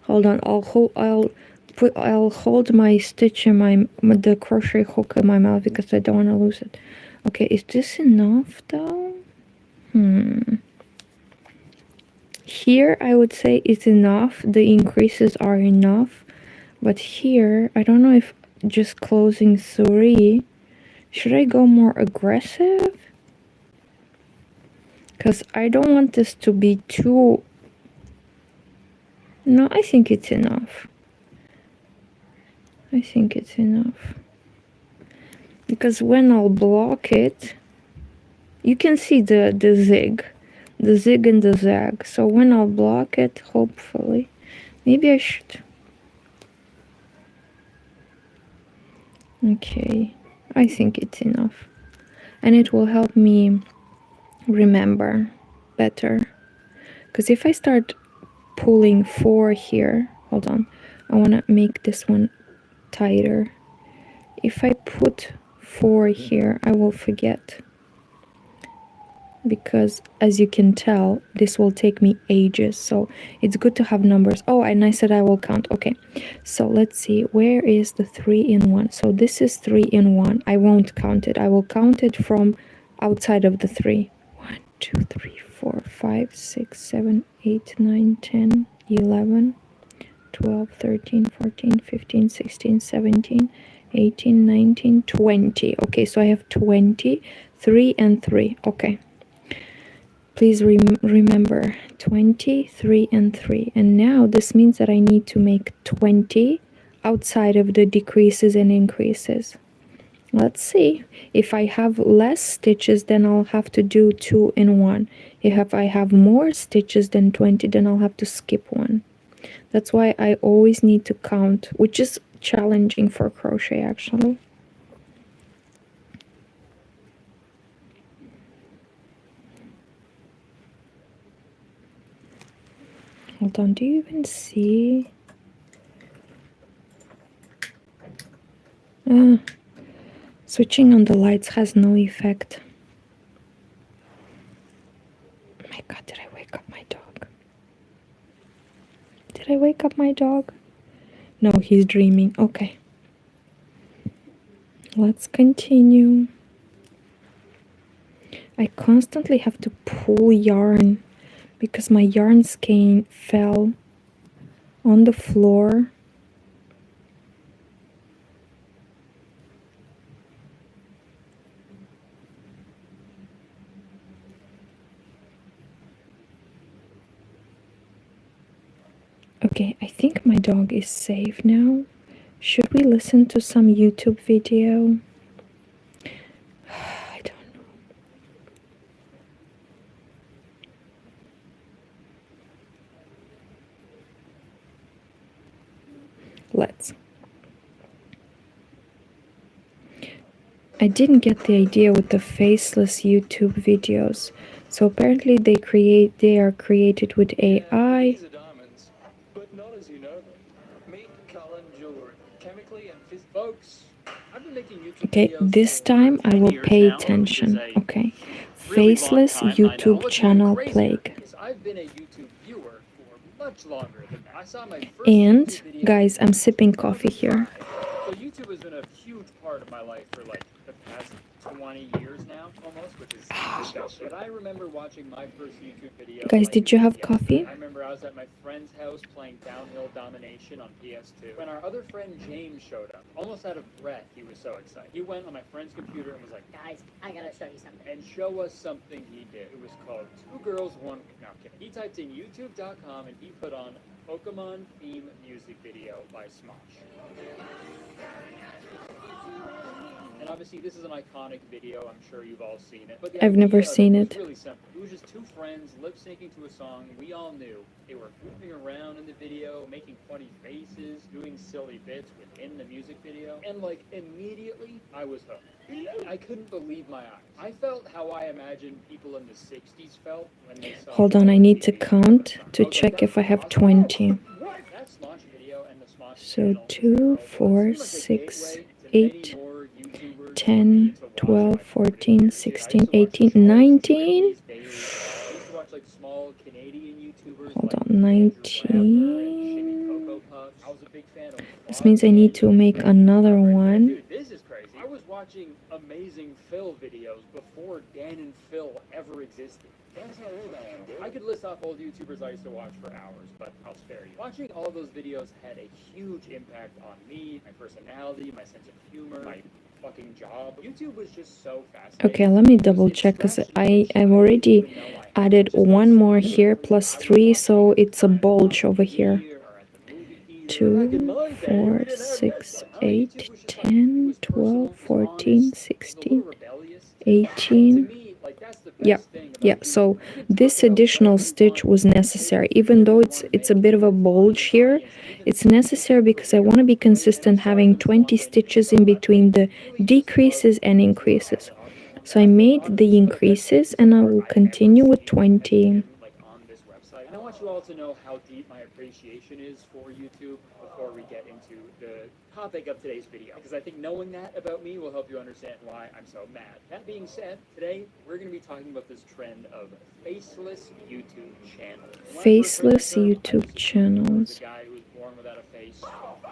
Hold on. I'll hold my stitch in the crochet hook in my mouth because I don't want to lose it. Okay, is this enough though? Here I would say it's enough. The increases are enough. But here, I don't know if just closing 3. Should I go more aggressive? Because I don't want this to be too... No, I think it's enough. I think it's enough. Because when I'll block it, you can see the zig. The zig and the zag. So when I'll block it, hopefully, maybe I should... Okay. I think it's enough. And it will help me remember better. Because if I start pulling 4 here, hold on, I want to make this one tighter. If I put 4 here, I will forget. Because as you can tell, this will take me ages, so it's good to have numbers. Oh, and I said I will count. Okay, so let's see, where is the 3 in 1? So this is 3 in 1. I won't count it. I will count it from outside of the 3. 1 2 3 4 5 6 7 8 9 10 11 12 13 14 15 16 17 18 19 20. Okay, so I have 20, 3 and 3. Okay, please remember 20, 3 and 3. And now this means that I need to make 20 outside of the decreases and increases. Let's see. If I have less stitches, then I'll have to do 2 in 1. If I have more stitches than 20, then I'll have to skip 1. That's why I always need to count, which is challenging for crochet actually. Hold on, do you even see? Switching on the lights has no effect. Oh my god, did I wake up my dog? Did I wake up my dog? No, he's dreaming. Okay. Let's continue. I constantly have to pull yarn because my yarn skein fell on the floor. Okay, I think my dog is safe now. Should we listen to some YouTube video? I don't know. Let's. I didn't get the idea with the faceless YouTube videos. So apparently they are created with AI. But not as you know them. Meet Cullen Jewelry. Chemically and folks. I've been making YouTube Okay, videos this for time I 10 will years pay now, attention. which is a Okay. really long Faceless time, I know. YouTube What's channel even crazier plague. is I've been a YouTube viewer for much longer than that. I saw my first And YouTube video guys, I'm in sipping coffee here. 2005. So YouTube has been a huge part of my life for like the past 20 years now, almost, which is disgusting. But I remember watching my first YouTube video. Guys, like did you have yesterday. coffee? I remember I was at my friend's house playing Downhill Domination on PS2 when our other friend James showed up. Almost out of breath, he was so excited. He went on my friend's computer and was like, Guys, I gotta show you something. and show us something he did. It was called Two Girls, One... No, I'm kidding. He typed in youtube.com and he put on Pokemon theme music video by Smosh. And obviously, this is an iconic video. I'm sure you've all seen it. But the I've never idea of seen was it. really simple. It was just two friends lip syncing to a song we all knew. They were goofing around in the video, making funny faces, doing silly bits within the music video. And like immediately, I was hooked. I couldn't believe my eyes. I felt how I imagined people in the 60s felt when they saw. Hold on, I need to count to check if I have 20. That Smosh video and the Smosh So channel 2, 4, 6, 8, 10, 12, 14, 16, 18, 19. Hold on, 19. This means I need to make another one. Dude, this is crazy. I was watching Amazing Phil videos before Dan and Phil ever existed. That's how old I am. I could list off old YouTubers I used to watch for hours, but I'll spare you. Watching all those videos had a huge impact on me, my personality, my sense of humor, my fucking job. YouTube was just so fascinating. Okay, let me double check because I've already added one more here plus 3, so it's a bulge over here. 2, 4, 6, 8, 10, 12, 14, 16, 18, Yeah, best thing about yeah. YouTube. So You can talk this about additional whatever you stitch want. was necessary, even though it's a bit of a bulge here. It's necessary because I want to be consistent, having 20 stitches in between the decreases and increases. So I made the increases and I will continue with 20. Like on this website. And I want you all to know how deep my appreciation is for YouTube before we get into the topic of today's video, because I think knowing that about me will help you understand why I'm so mad. That being said, today we're going to be talking about this trend of faceless YouTube channels. Faceless YouTube channels. The guy who was born without a face,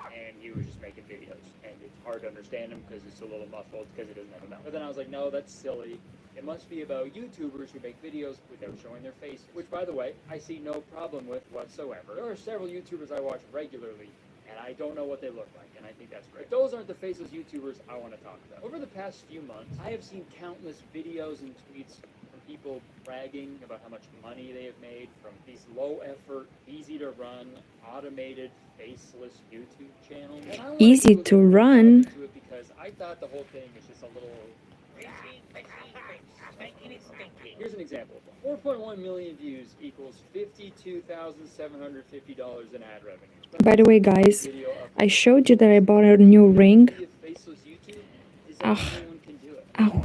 and he was just making videos, and it's hard to understand him because it's a little muffled because he doesn't have a mouth. But then I was like, no, that's silly. It must be about YouTubers who make videos without showing their faces, which, by the way, I see no problem with whatsoever. There are several YouTubers I watch regularly, and I don't know what they look like, and I think that's great. But those aren't the faceless YouTubers I want to talk about. Over the past few months, I have seen countless videos and tweets from people bragging about how much money they have made from these low-effort, easy-to-run, automated, faceless YouTube channels. And I wanna Easy do a to little run. into it because I thought the whole thing was just a little. Here's an example. 4.1 million views equals $52,750 in ad revenue. By the way, guys, I showed you that I bought a new ring. Ah, ow.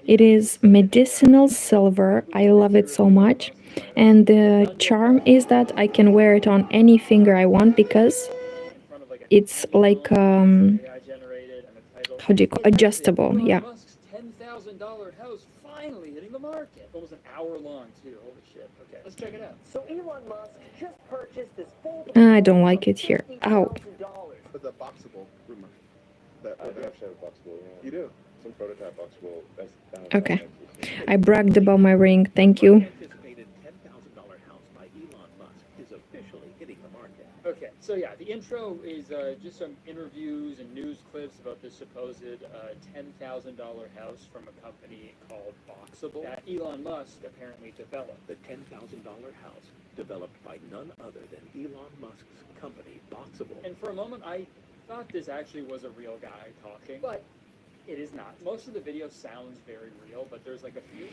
It is medicinal silver. I love it so much. And the charm is that I can wear it on any finger I want because it's like, how do you call adjustable? Yeah. Musk's $10,000 house finally hitting the market. Almost an hour long, too. Holy shit. Okay, let's check it out. So Elon Musk just purchased this foldable I home don't like for it here. Ow. $50,000. But the boxable rumor. I do actually have a boxable, yeah. You do? Some prototype boxable. That's down in Okay. South Texas. I bragged about my ring. Thank you. Anticipated $10,000 house by Elon Musk is officially hitting the market. Okay, so yeah, the intro is just some interviews and news clips about this supposed $10,000 house from a company called Boxable that Elon Musk apparently developed. The $10,000 house developed by none other than Elon Musk's company, Boxable. And for a moment, I thought this actually was a real guy talking, but it is not. Most of the video sounds very real, but there's like a few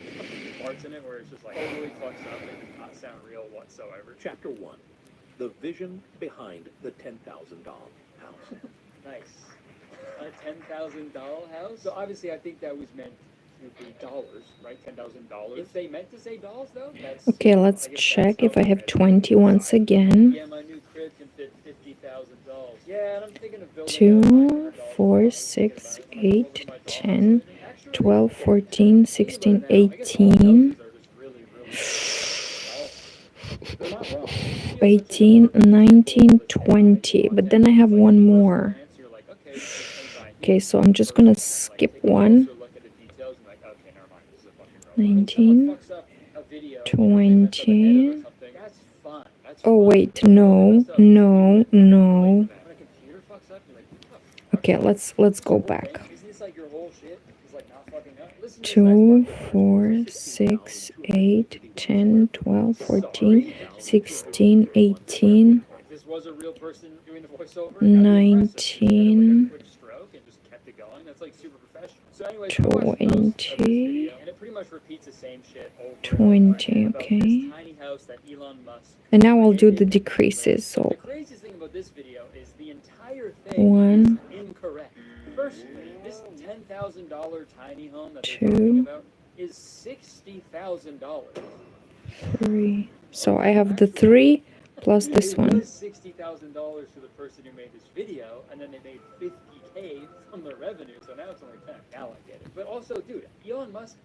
parts in it where it's just like totally fucked up and does not sound real whatsoever. Chapter 1. The vision behind the $10,000 house. Nice. A $10,000 house? So obviously I think that was meant to be dollars, right? $10,000. If they meant to say dolls though, that's... Okay, let's I guess check that's if I how have it 20 once again. Yeah, my new crib can fit $50,000. Yeah, and I'm thinking of building 2, 4, 6, 8, 10, 12, 14, 16, 18, 18, 19, 20. But then I have one more. Okay, so I'm just gonna skip one. 19, 20. Oh wait, no, no, no. Okay, let's go back. 2, 4, 6, 8, 10, 12, 14, 16, 18, 19, 20, 20, okay. And now I'll do the decreases, so The craziest thing about this video is the entire thing 1, is incorrect. Firstly, this $10,000 tiny home that they're 2, talking about is $60,000. 3. So I have the 3 plus this one. It was $60,000 to the person who made this video, and then they made $50K from the revenue, so now it's only 10. Now I get it. But also, dude, Elon Musk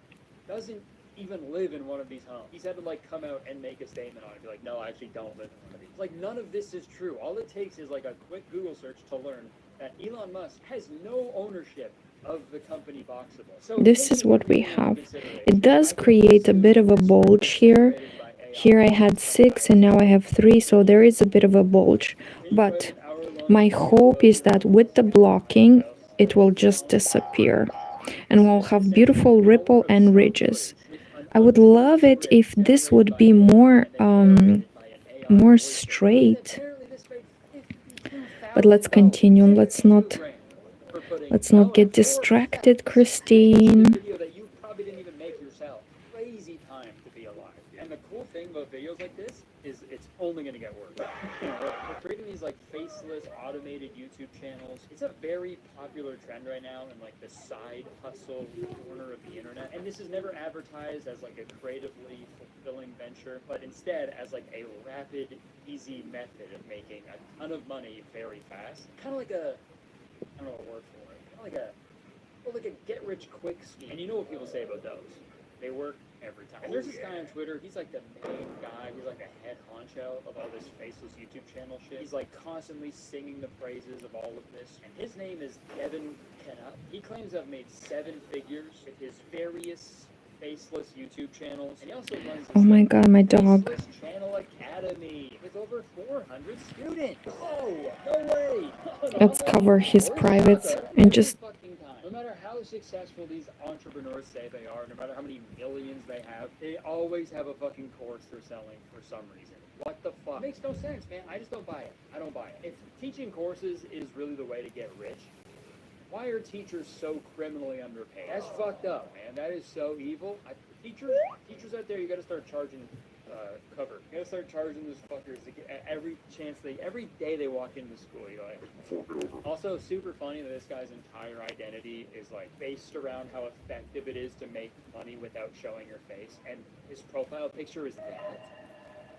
doesn't even live in one of these homes. He's had to like come out and make a statement on it, be like, no, I actually don't live in one of these. Like, none of this is true. All it takes is like a quick Google search to learn that Elon Musk has no ownership of the company Boxable. So This is what we have. It does create a bit of a bulge here. Here I had 6 and now I have 3, so there is a bit of a bulge. But my hope is that with the blocking, it will just disappear. And we'll have beautiful ripple and ridges. I would love it if this would be more straight. But let's continue. Let's not get distracted, Christine. gonna get worse. We're creating these like faceless automated YouTube channels. It's a very popular trend right now in like the side hustle corner of the internet. And this is never advertised as like a creatively fulfilling venture, but instead as like a rapid, easy method of making a ton of money very fast. Kind of like a, I don't know what word for it. Kind of like a get-rich-quick scheme. And you know what people say about those? They work every time. And there's this guy on Twitter, he's like the main guy, he's like the head honcho of all this faceless YouTube channel shit. He's like constantly singing the praises of all of this. And his name is Kevin Kenna. He claims to have made 7 figures with his various faceless YouTube channels. And he also runs this Oh my god, my dog. Faceless Channel Academy with over 400 students. Oh, no way. Let's cover his privates and just... No matter how successful these entrepreneurs say they are, no matter how many millions they have, they always have a fucking course they're selling for some reason. What the fuck? It makes no sense, man. I just don't buy it. I don't buy it. If teaching courses is really the way to get rich, why are teachers so criminally underpaid? That's fucked up, man. That is so evil. Teachers out there, you gotta start charging cover. You gotta start charging those fuckers to get, every day they walk into school. You're like, also super funny that this guy's entire identity is like based around how effective it is to make money without showing your face, and his profile picture is that.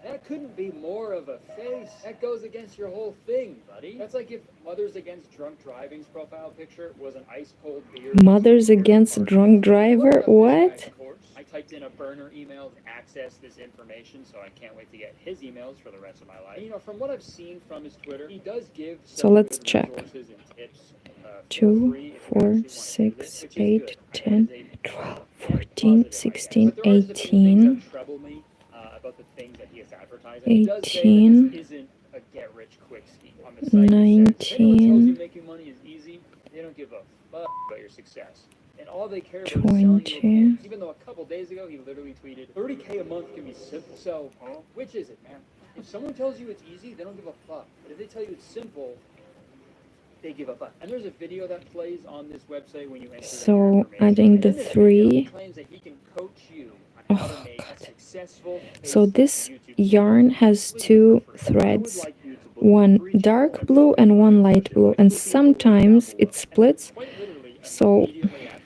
That couldn't be more of a face. That goes against your whole thing, buddy. That's like if Mothers Against Drunk Driving's profile picture was an ice cold beer. Mothers Against Drunk Driver? What? I typed in a burner email to access this information, so I can't wait to get his emails for the rest of my life. And, you know, from what I've seen from his Twitter, he does give So let's check. resources and tips. 2, 4, 6, 8, 10, 12, 14, 16, 18, 18, 19, Making money is easy. They don't give a fuck about your success. And all they care about is selling you 20. even though a couple days ago he literally tweeted, 30K a month can be simple. So, which is it, man? If someone tells you it's easy, they don't give a fuck. But if they tell you it's simple, they give a fuck. And there's a video that plays on this website when you enter So adding the 3. claims that he can coach you on how to make a successful So this yarn has 2 threads, one dark blue and one light blue, and sometimes it splits, so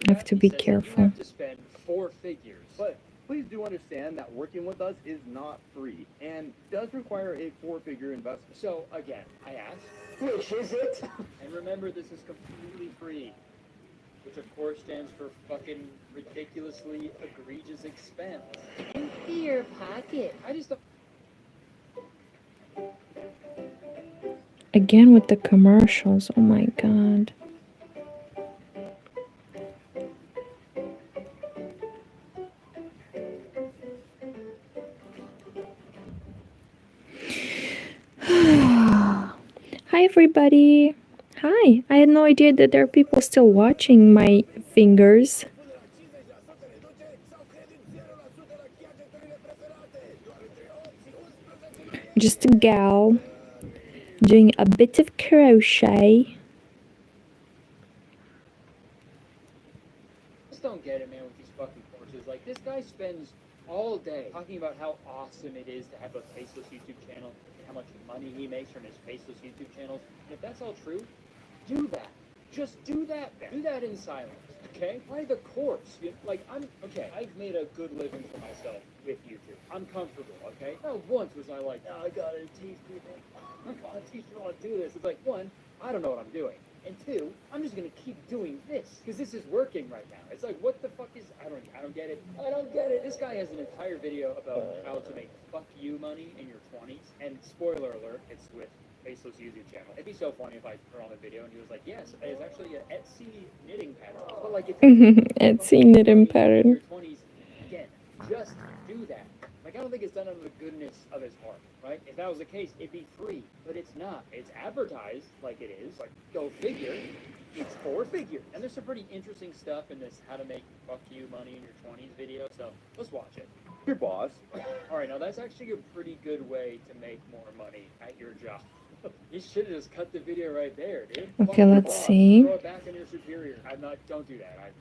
I have to be careful. Spend 4 figures. But please do understand that working with us is not free and does require a 4-figure investment. So again, I asked, which is it? And remember, this is completely free, which of course stands for fucking ridiculously egregious expense. Empty your pocket. I just don't. Again with the commercials, oh my god. Hi everybody. Hi. I had no idea that there are people still watching my fingers. Just a gal doing a bit of crochet. I just don't get it, man, with these fucking courses. Like, this guy spends all day talking about how awesome it is to have a faceless YouTube channel and how much money he makes from his faceless YouTube channels. And if that's all true, do that. Just do that, man. Do that in silence, okay? Why the course? I've made a good living for myself with YouTube. I'm comfortable, okay? Not once was I like, I gotta teach people. I gotta teach people how to do this. It's like, 1, I don't know what I'm doing. And 2, I'm just gonna keep doing this because this is working right now. It's like, what the fuck is? I don't get it. I don't get it. This guy has an entire video about how to make fuck you money in your 20s. And spoiler alert, it's with faceless YouTube channel. It'd be so funny if I turned on the video and he was like, yes, it's actually an Etsy knitting pattern. But like, Etsy knitting pattern. In your 20s, again, just do that. Like, I don't think it's done out of the goodness of his heart, right? If that was the case, it'd be free, but it's not. It's advertised like it is. Like, go figure. It's 4 figures. And there's some pretty interesting stuff in this how to make fuck you money in your 20s video, so let's watch it. Your boss. All right, now that's actually a pretty good way to make more money at your job. You should have just cut the video right there, dude. Okay, let's see. Throw it back on your superior. Don't do that.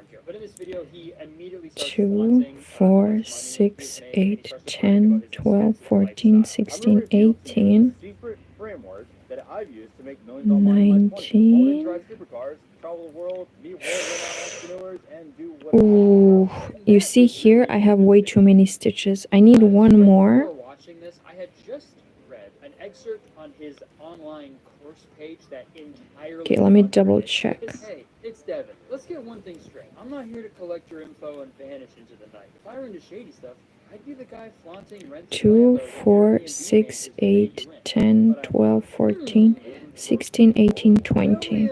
care. But in this video, he immediately starts 2, flaunting 4, 6, 8, 10, 12, 14, 16, 18, secret framework that I've used to make millions online in my 20s. Own 19. and drive supercars, travel the world, meet world-renowned entrepreneurs, and do whatever. Ooh, you see here I have way too many stitches. I need one more. Before watching this, I had just read an excerpt on his online course page that entirely. Okay, let me double check. Hey, it's Devin. Let's get one thing straight. I'm not here to collect your info and vanish into the night. If I were into shady stuff, I'd be the guy flaunting rent. 2, 4, 6, 8, 10, 12, 14, 16, 18, 20.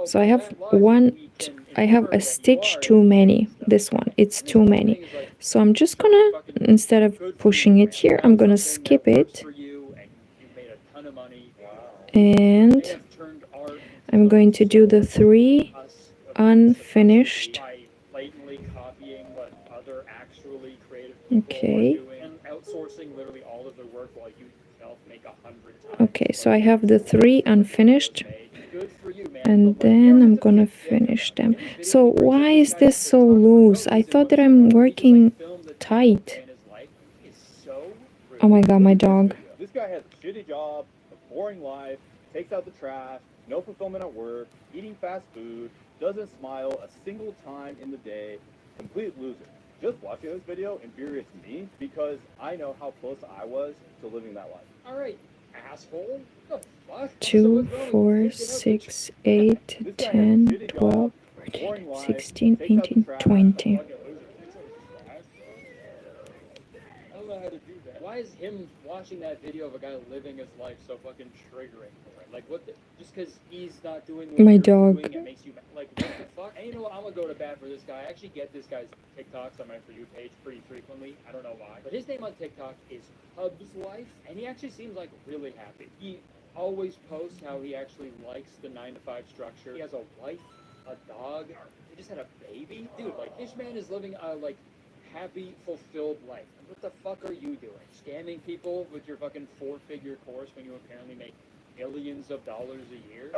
So I have I have a stitch too many. This one, it's too many. So I'm just gonna, instead of pushing it here, I'm gonna skip it. And I'm going to do the 3 unfinished. Okay. Okay, so I have the 3 unfinished. And then I'm gonna finish them. So why is this so loose? I thought that I'm working tight. Oh my god, my dog. This guy has a shitty job, a boring life, takes out the trash, no fulfillment at work, eating fast food, doesn't smile a single time in the day, complete loser. Just watching this video infuriates me because I know how close I was to living that life. All right, asshole. The fuck? 2, 4, 6, 8, 10, 12, 14, 16, 18, 20. Why is him watching that video of a guy living his life so fucking triggering? Like, what the, just because he's not doing what My you're dog. doing, it makes you, like, what the fuck? And you know what, I'm gonna go to bat for this guy. I actually get this guy's TikToks on my For You page pretty frequently. I don't know why. But his name on TikTok is Hub's Life, and he actually seems like really happy. He always posts how he actually likes the 9-to-5 structure. He has a wife, a dog, he just had a baby. Dude, like, this man is living a, like, happy, fulfilled life. And what the fuck are you doing? Scamming people with your fucking 4-figure course when you apparently make millions of dollars a year?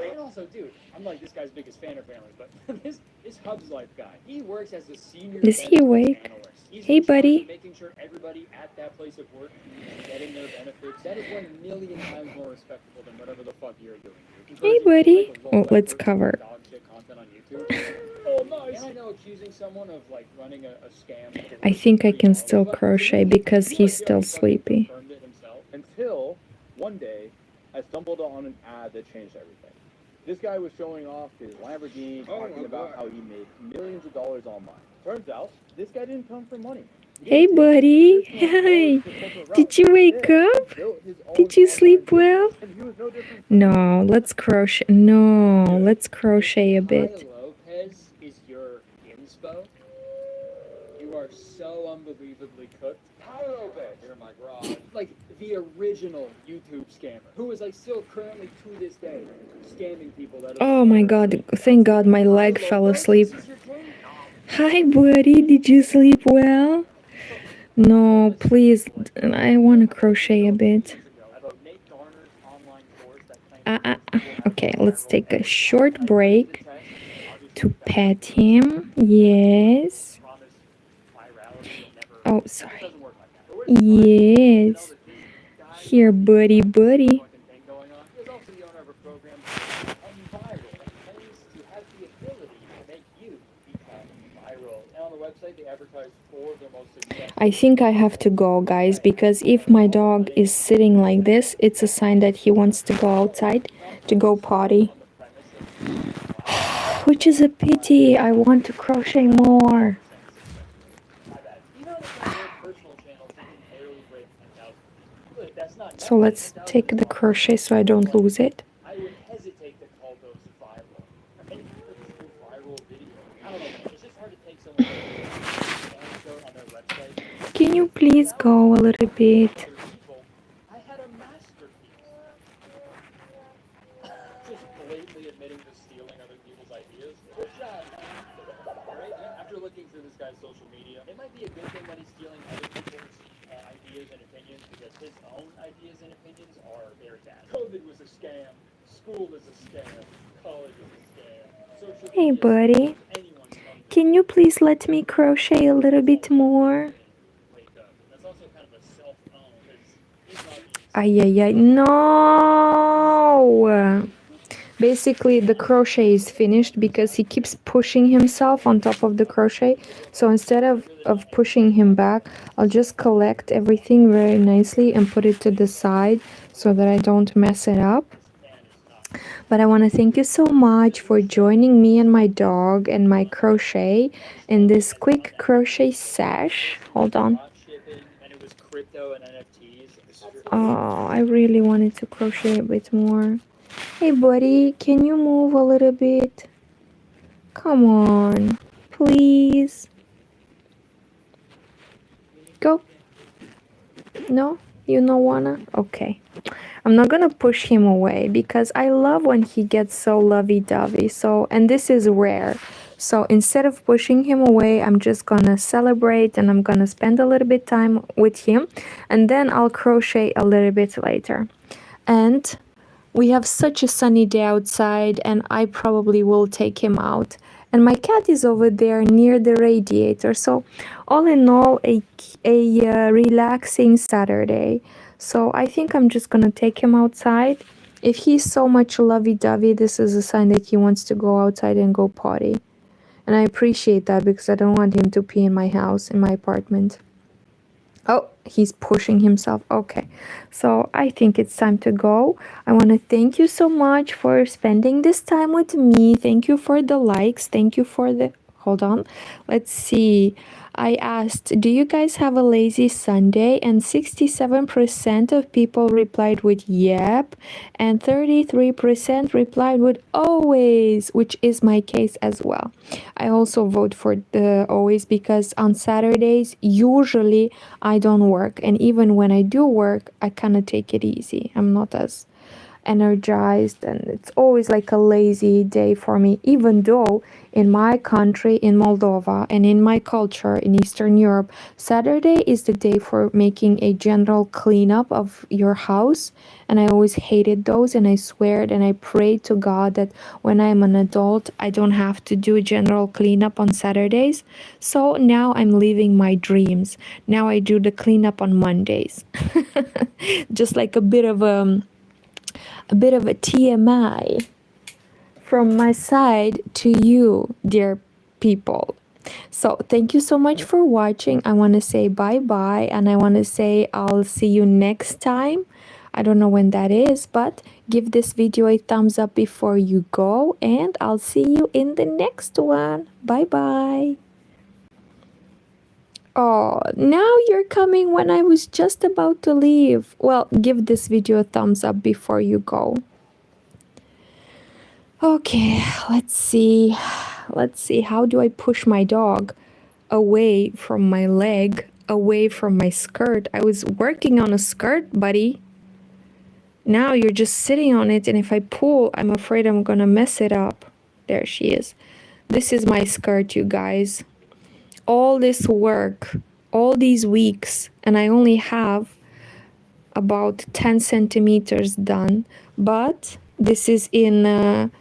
And also, dude, I'm like this guy's biggest fan apparently, but this Hub's Life guy, he works as a senior Is he awake? analyst. He's Hey, in charge of buddy. making sure everybody at that place of work is getting their benefits. That is 1,000,000 times more respectable than whatever the fuck you're doing. Hey, buddy. Oh, let's cover. Dog shit content on YouTube. Oh, nice. And I know accusing someone of like running a scam. I think I can still crochet because he's still sleepy. Until one day, I stumbled on an ad that changed everything. This guy was showing off his Lamborghini, talking about how he made millions of dollars online. Turns out, this guy didn't come from money. Hey, buddy. Hi. Did you wake up? Did you sleep well? No, let's crochet. No, let's crochet a bit. Lopez is your inspo. You are so unbelievably cooked. Hi, Lopez. You're in my garage. Like the original YouTube scammer, who is like still currently to this day scamming people that. Oh my god, thank god my leg fell asleep. Hi, buddy. Did you sleep well? No, please. I want to crochet a bit. Okay, let's take a short break to pet him. Yes. Oh, sorry. Yes. Here, buddy, buddy. I think I have to go, guys, because if my dog is sitting like this, it's a sign that he wants to go outside to go potty. Which is a pity. I want to crochet more. So let's take the crochet so I don't lose it. I would hesitate to call those viral. Viral video. I don't know. It's just hard to take someone on their website. Can you please go a little bit? I had a masterpiece. Just blatantly admitting to stealing other people's ideas. Good job. Right? After looking through this guy's social media, it might be a good thing that he's stealing other people's ideas and opinions because his own ideas and opinions are very bad. COVID was a scam. School is a scam. College is a scam. Social Hey, media buddy. is anyone's Can you please let me crochet a little bit more? That's also kind of a self-own because he's not being Ay, ay, ay. No! Basically, the crochet is finished because he keeps pushing himself on top of the crochet. So instead of pushing him back, I'll just collect everything very nicely and put it to the side so that I don't mess it up. But I want to thank you so much for joining me and my dog and my crochet in this quick crochet sesh. Hold on. drop shipping, and it was crypto and NFTs. Oh, I really wanted to crochet a bit more. Hey buddy, can you move a little bit? Come on, please. Go. No? You don't wanna? Okay. I'm not gonna push him away because I love when he gets so lovey-dovey. So, and this is rare. So instead of pushing him away, I'm just gonna celebrate and I'm gonna spend a little bit time with him and then I'll crochet a little bit later. And we have such a sunny day outside and I probably will take him out. And my cat is over there near the radiator. So all in all, a relaxing Saturday. So I think I'm just gonna take him outside. If he's so much lovey-dovey, this is a sign that he wants to go outside and go potty. And I appreciate that because I don't want him to pee in my house, in my apartment. Oh, he's pushing himself. Okay, so I think it's time to go. I want to thank you so much for spending this time with me. Thank you for the likes. Thank you for the... Hold on. Let's see. I asked, do you guys have a lazy Sunday? And 67% of people replied with yep. And 33% replied with always, which is my case as well. I also vote for the always because on Saturdays, usually I don't work. And even when I do work, I kind of take it easy. I'm not as energized and it's always like a lazy day for me, even though in my country, in Moldova, and in my culture in Eastern Europe, Saturday is the day for making a general cleanup of your house. And I always hated those and I sweared and I prayed to God that when I'm an adult, I don't have to do general cleanup on Saturdays. So now I'm living my dreams. Now I do the cleanup on Mondays. Just like a bit of a TMI from my side to you, dear people. So thank you so much for watching. I want to say bye-bye and I want to say I'll see you next time. I don't know when that is, but give this video a thumbs up before you go and I'll see you in the next one. Bye-bye. Oh, now you're coming when I was just about to leave. Well, give this video a thumbs up before you go. Okay, let's see. Let's see. How do I push my dog away from my leg, away from my skirt? I was working on a skirt, buddy. Now you're just sitting on it, and if I pull, I'm afraid I'm gonna mess it up. There she is. This is my skirt, you guys. All this work, all these weeks, and I only have about 10 centimeters done, but this is in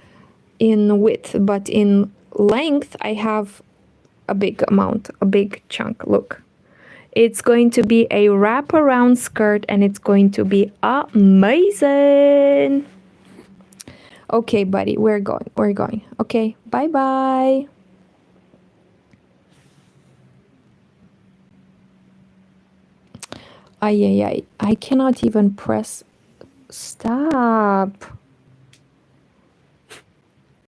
width, but in length I have a big amount, a big chunk. Look, it's going to be a wraparound skirt and it's going to be amazing. Okay, buddy, we're going. Okay, bye bye. Ay, ay, ay. I cannot even press stop.